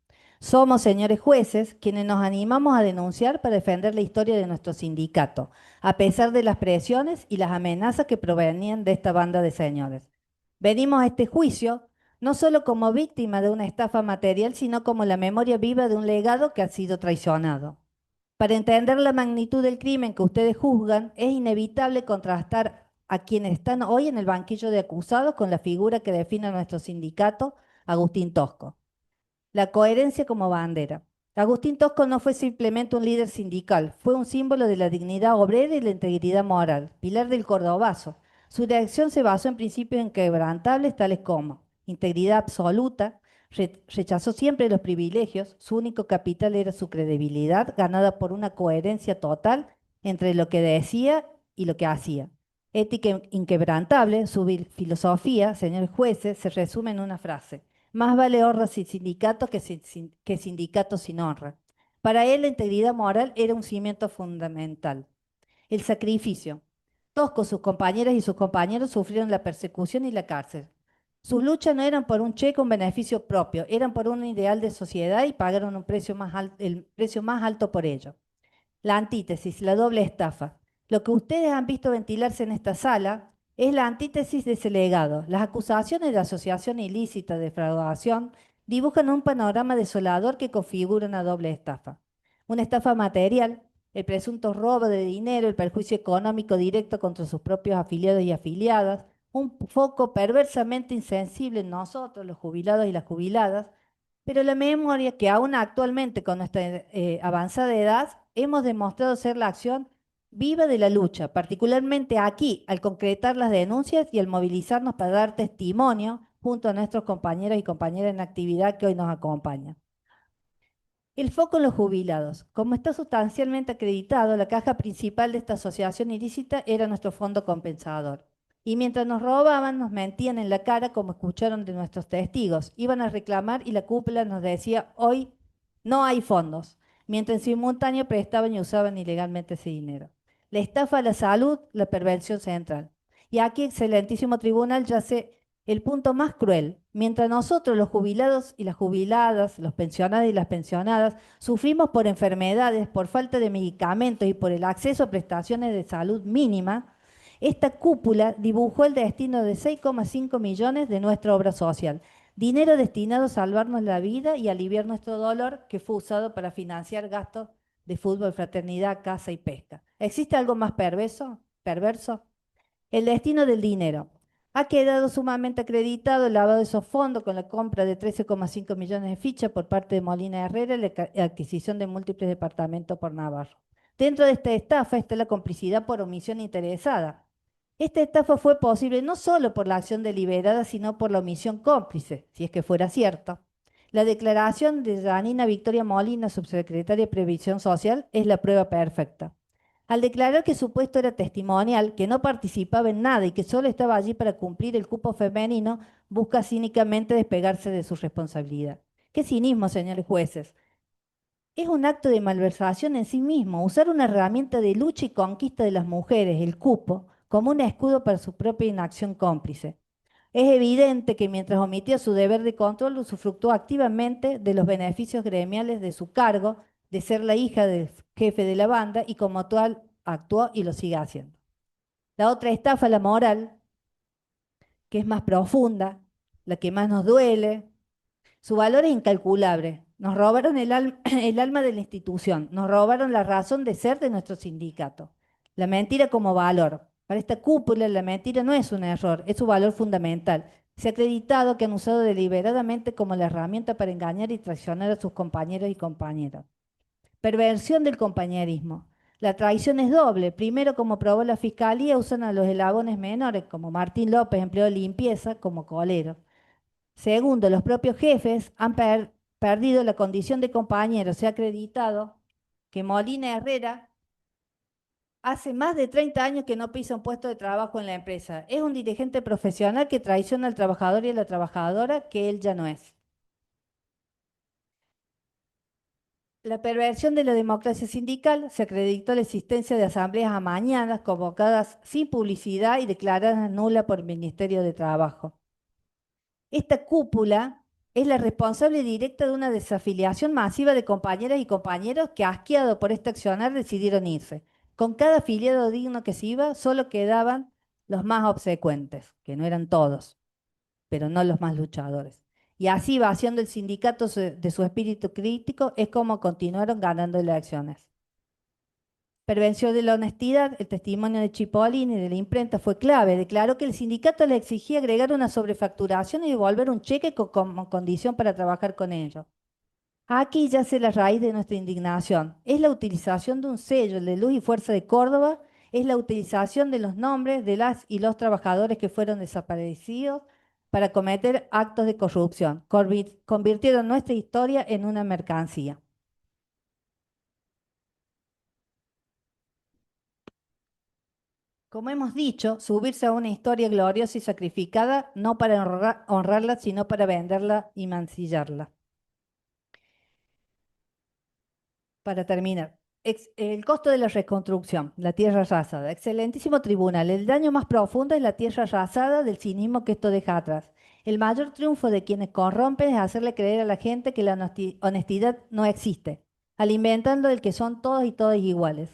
Speaker 4: Somos, señores jueces, quienes nos animamos a denunciar para defender la historia de nuestro sindicato, a pesar de las presiones y las amenazas que provenían de esta banda de señores. Venimos a este juicio no solo como víctima de una estafa material, sino como la memoria viva de un legado que ha sido traicionado. Para entender la magnitud del crimen que ustedes juzgan, es inevitable contrastar a quienes están hoy en el banquillo de acusados con la figura que define a nuestro sindicato, Agustín Tosco. La coherencia como bandera. Agustín Tosco no fue simplemente un líder sindical, fue un símbolo de la dignidad obrera y la integridad moral, pilar del cordobazo. Su reacción se basó en principios inquebrantables tales como integridad absoluta, rechazó siempre los privilegios, su único capital era su credibilidad, ganada por una coherencia total entre lo que decía y lo que hacía. Ética inquebrantable, su filosofía, señores jueces, se resume en una frase: más vale honra sin sindicato que sindicato sin honra. Para él la integridad moral era un cimiento fundamental. El sacrificio. Tosco, sus compañeras y sus compañeros sufrieron la persecución y la cárcel. Sus luchas no eran por un cheque o un beneficio propio, eran por un ideal de sociedad y pagaron el precio más alto por ello. La antítesis, la doble estafa. Lo que ustedes han visto ventilarse en esta sala es la antítesis de ese legado. Las acusaciones de asociación ilícita, defraudación, dibujan un panorama desolador que configura una doble estafa. Una estafa material, el presunto robo de dinero, el perjuicio económico directo contra sus propios afiliados y afiliadas, un foco perversamente insensible en nosotros, los jubilados y las jubiladas, pero la memoria que aún actualmente con nuestra avanzada edad hemos demostrado ser la acción viva de la lucha, particularmente aquí, al concretar las denuncias y al movilizarnos para dar testimonio junto a nuestros compañeros y compañeras en actividad que hoy nos acompañan. El foco en los jubilados. Como está sustancialmente acreditado, la caja principal de esta asociación ilícita era nuestro fondo compensador. Y mientras nos robaban, nos mentían en la cara, como escucharon de nuestros testigos. Iban a reclamar y la cúpula nos decía, hoy no hay fondos, mientras en simultáneo prestaban y usaban ilegalmente ese dinero. La estafa a la salud, la perversión central. Y aquí, excelentísimo tribunal, yace el punto más cruel. Mientras nosotros, los jubilados y las jubiladas, los pensionados y las pensionadas, sufrimos por enfermedades, por falta de medicamentos y por el acceso a prestaciones de salud mínima, esta cúpula dibujó el destino de 6,5 millones de nuestra obra social, dinero destinado a salvarnos la vida y aliviar nuestro dolor, que fue usado para financiar gastos de fútbol, fraternidad, caza y pesca. ¿Existe algo más perverso? El destino del dinero. Ha quedado sumamente acreditado el lavado de esos fondos con la compra de 13,5 millones de fichas por parte de Molina Herrera y la adquisición de múltiples departamentos por Navarro. Dentro de esta estafa está la complicidad por omisión interesada. Esta estafa fue posible no solo por la acción deliberada, sino por la omisión cómplice, si es que fuera cierto. La declaración de Janina Victoria Molina, subsecretaria de Previsión Social, es la prueba perfecta. Al declarar que su puesto era testimonial, que no participaba en nada y que solo estaba allí para cumplir el cupo femenino, busca cínicamente despegarse de su responsabilidad. ¡Qué cinismo, señores jueces! Es un acto de malversación en sí mismo, usar una herramienta de lucha y conquista de las mujeres, el cupo, como un escudo para su propia inacción cómplice. Es evidente que mientras omitía su deber de control, usufructuó activamente de los beneficios gremiales de su cargo, de ser la hija del jefe de la banda, y como tal actuó y lo sigue haciendo. La otra estafa, la moral, que es más profunda, la que más nos duele. Su valor es incalculable. Nos robaron el alma de la institución, nos robaron la razón de ser de nuestro sindicato. La mentira como valor. Para esta cúpula, la mentira no es un error, es su valor fundamental. Se ha acreditado que han usado deliberadamente como la herramienta para engañar y traicionar a sus compañeros y compañeras. Perversión del compañerismo. La traición es doble. Primero, como probó la fiscalía, usan a los eslabones menores, como Martín López, empleado de limpieza, como colero. Segundo, los propios jefes han perdido la condición de compañeros. Se ha acreditado que Molina Herrera hace más de 30 años que no pisa un puesto de trabajo en la empresa. Es un dirigente profesional que traiciona al trabajador y a la trabajadora, que él ya no es. La perversión de la democracia sindical. Se acreditó la existencia de asambleas amañadas, convocadas sin publicidad y declaradas nulas por el Ministerio de Trabajo. Esta cúpula es la responsable directa de una desafiliación masiva de compañeras y compañeros que, asqueados por este accionar, decidieron irse. Con cada afiliado digno que se iba, solo quedaban los más obsecuentes, que no eran todos, pero no los más luchadores. Y así, vaciando el sindicato de su espíritu crítico, es como continuaron ganando elecciones. Pervención de la honestidad. El testimonio de Chipolini y de la imprenta fue clave. Declaró que el sindicato le exigía agregar una sobrefacturación y devolver un cheque como condición para trabajar con ellos. Aquí yace la raíz de nuestra indignación. Es la utilización de un sello, el de Luz y Fuerza de Córdoba, es la utilización de los nombres de las y los trabajadores que fueron desaparecidos para cometer actos de corrupción. Convirtieron nuestra historia en una mercancía. Como hemos dicho, subirse a una historia gloriosa y sacrificada, no para honrarla, sino para venderla y mancillarla. Para terminar, el costo de la reconstrucción, la tierra arrasada. Excelentísimo tribunal, el daño más profundo es la tierra arrasada del cinismo que esto deja atrás. El mayor triunfo de quienes corrompen es hacerle creer a la gente que la honestidad no existe, alimentando el que son todos y todas iguales.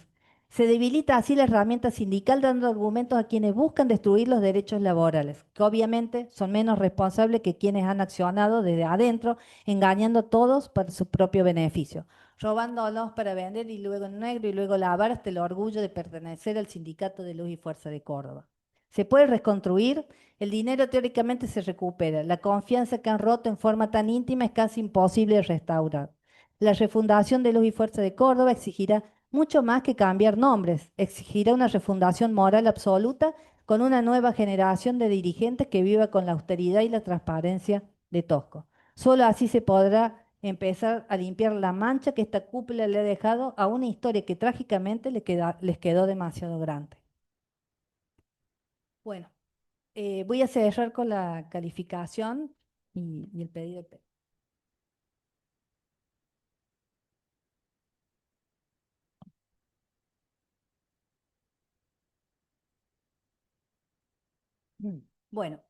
Speaker 4: Se debilita así la herramienta sindical, dando argumentos a quienes buscan destruir los derechos laborales, que obviamente son menos responsables que quienes han accionado desde adentro, engañando a todos para su propio beneficio, robándolos para vender y luego en negro y luego lavar hasta el orgullo de pertenecer al Sindicato de Luz y Fuerza de Córdoba. ¿Se puede reconstruir? El dinero teóricamente se recupera. La confianza que han roto en forma tan íntima es casi imposible de restaurar. La refundación de Luz y Fuerza de Córdoba exigirá mucho más que cambiar nombres. Exigirá una refundación moral absoluta con una nueva generación de dirigentes que viva con la austeridad y la transparencia de Tosco. Solo así se podrá empezar a limpiar la mancha que esta cúpula le ha dejado a una historia que trágicamente les quedó demasiado grande. Bueno, voy a cerrar con la calificación y el pedido. Bueno,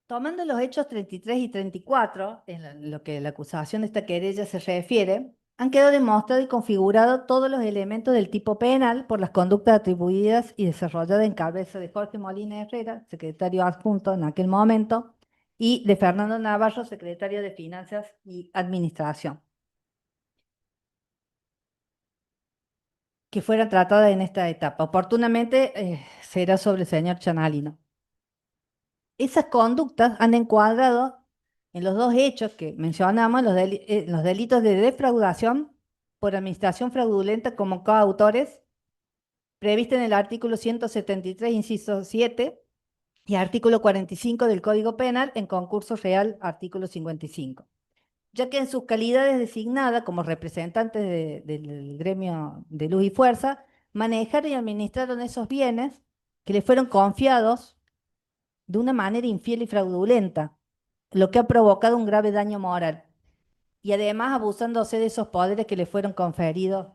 Speaker 4: tomando los hechos 33 y 34, lo que la acusación de esta querella se refiere, han quedado demostrados y configurados todos los elementos del tipo penal por las conductas atribuidas y desarrolladas en cabeza de Jorge Molina Herrera, secretario adjunto en aquel momento, y de Fernando Navarro, secretario de Finanzas y Administración, que fueran tratadas en esta etapa. Oportunamente será sobre el señor Chanalino. Esas conductas han encuadrado en los dos hechos que mencionamos, los delitos de defraudación por administración fraudulenta como coautores, previsto en el artículo 173, inciso 7, y artículo 45 del Código Penal en concurso real, artículo 55. Ya que en sus calidades designadas como representantes del gremio de Luz y Fuerza, manejaron y administraron esos bienes que les fueron confiados de una manera infiel y fraudulenta, lo que ha provocado un grave daño moral, y además abusándose de esos poderes que le fueron conferidos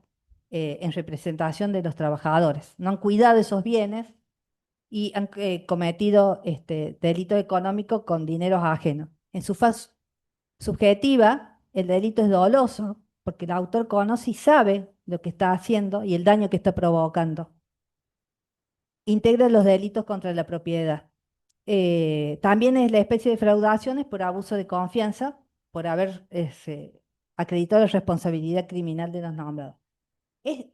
Speaker 4: en representación de los trabajadores. No han cuidado esos bienes y han cometido delito económico con dineros ajenos. En su fase subjetiva, el delito es doloso, porque el autor conoce y sabe lo que está haciendo y el daño que está provocando. Integra los delitos contra la propiedad. También es la especie de fraudaciones por abuso de confianza, por haber acreditado la responsabilidad criminal de los nombrados.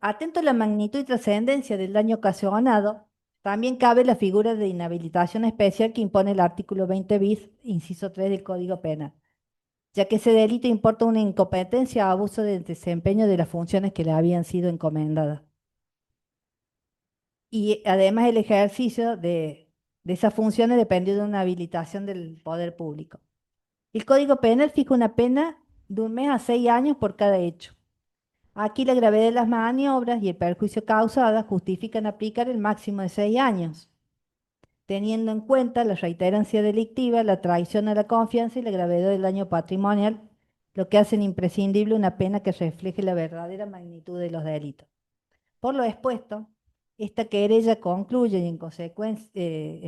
Speaker 4: Atento a la magnitud y trascendencia del daño ocasionado, también cabe la figura de inhabilitación especial que impone el artículo 20 bis, inciso 3 del Código Penal, ya que ese delito importa una incompetencia o abuso del desempeño de las funciones que le habían sido encomendadas. Y además el ejercicio de esas funciones dependió de una habilitación del poder público. El Código Penal fija una pena de 1 mes a 6 años por cada hecho. Aquí la gravedad de las maniobras y el perjuicio causado justifican aplicar el máximo de 6 años, teniendo en cuenta la reiterancia delictiva, la traición a la confianza y la gravedad del daño patrimonial, lo que hacen imprescindible una pena que refleje la verdadera magnitud de los delitos. Por lo expuesto, esta querella concluye en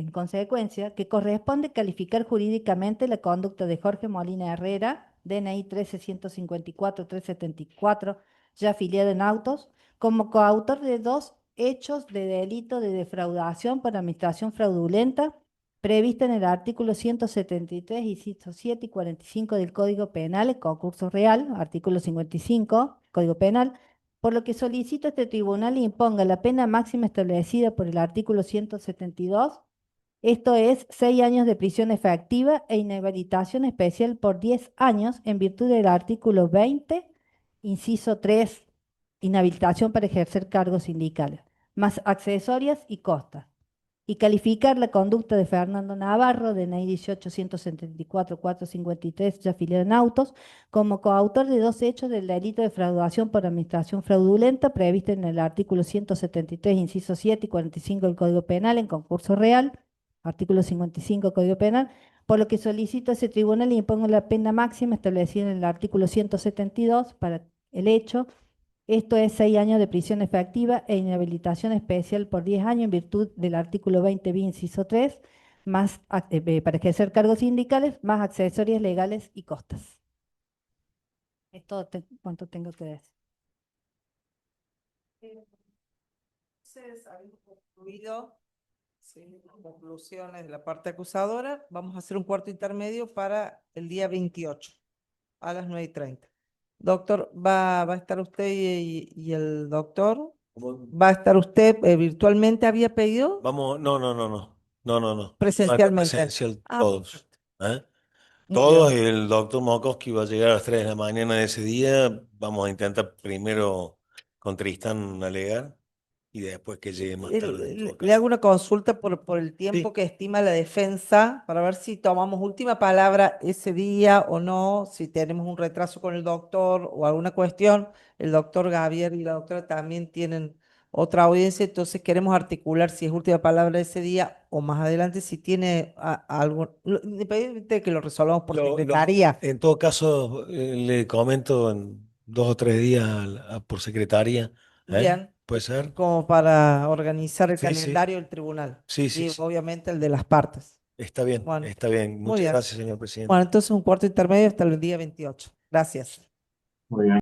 Speaker 4: consecuencia que corresponde calificar jurídicamente la conducta de Jorge Molina Herrera, DNI 13-154-374, ya afiliado en autos, como coautor de 2 hechos de delito de defraudación por administración fraudulenta, prevista en el artículo 173, inciso 7 y 45 del Código Penal, el concurso real, artículo 55, Código Penal, por lo que solicito a este tribunal imponga la pena máxima establecida por el artículo 172, esto es 6 años de prisión efectiva e inhabilitación especial por 10 años en virtud del artículo 20, inciso 3, inhabilitación para ejercer cargos sindicales, más accesorias y costas. Y calificar la conducta de Fernando Navarro, DNI 18-174-453, ya afiliado en autos, como coautor de 2 hechos del delito de fraudación por administración fraudulenta previsto en el artículo 173, inciso 7 y 45 del Código Penal en concurso real, artículo 55 del Código Penal, por lo que solicito a ese tribunal y impongo la pena máxima establecida en el artículo 172 para el hecho. Esto es 6 años de prisión efectiva e inhabilitación especial por 10 años en virtud del artículo 20 bis, inciso 3, más, para ejercer cargos sindicales, más accesorias legales y costas. Es todo cuanto tengo que decir.
Speaker 2: Entonces, habiendo concluido conclusiones de la parte acusadora, vamos a hacer un cuarto intermedio para el día 28 a las 9:30. Doctor, ¿va a estar usted y el doctor? ¿Va a estar usted virtualmente? ¿Había pedido?
Speaker 5: Vamos, no, no, no, no, no, no, no.
Speaker 2: Presencialmente.
Speaker 5: Presencial
Speaker 2: Ah,
Speaker 5: todos.
Speaker 2: perfecto.
Speaker 5: ¿Eh?
Speaker 2: Muy
Speaker 5: Todos,
Speaker 2: bien.
Speaker 5: el doctor Mokoski va a llegar a las 3 de la mañana de ese día. Vamos a intentar primero
Speaker 6: con Tristán alegar y después que llegue más tarde en todo
Speaker 2: Le
Speaker 6: caso.
Speaker 2: hago una consulta por el tiempo
Speaker 6: Sí.
Speaker 2: que estima la defensa para ver si tomamos última palabra ese día o no, si tenemos un retraso con el doctor o alguna cuestión. El doctor Gabriel y la doctora también tienen otra audiencia, entonces queremos articular si es última palabra ese día o más adelante, si tiene algo, independientemente de que lo resolvamos por secretaría.
Speaker 6: En todo caso, le comento en 2 o 3 días por secretaría.
Speaker 2: Bien,
Speaker 6: ¿Puede ser?
Speaker 2: como para organizar el
Speaker 6: Sí, sí.
Speaker 2: calendario del tribunal
Speaker 6: Sí, sí,
Speaker 2: y
Speaker 6: sí.
Speaker 2: obviamente el de las partes.
Speaker 6: Está bien,
Speaker 2: Bueno,
Speaker 6: está bien.
Speaker 2: muy
Speaker 6: Muchas
Speaker 2: bien.
Speaker 6: gracias, señor presidente.
Speaker 2: Bueno, entonces un cuarto intermedio hasta el día 28. Gracias.
Speaker 3: Muy bien.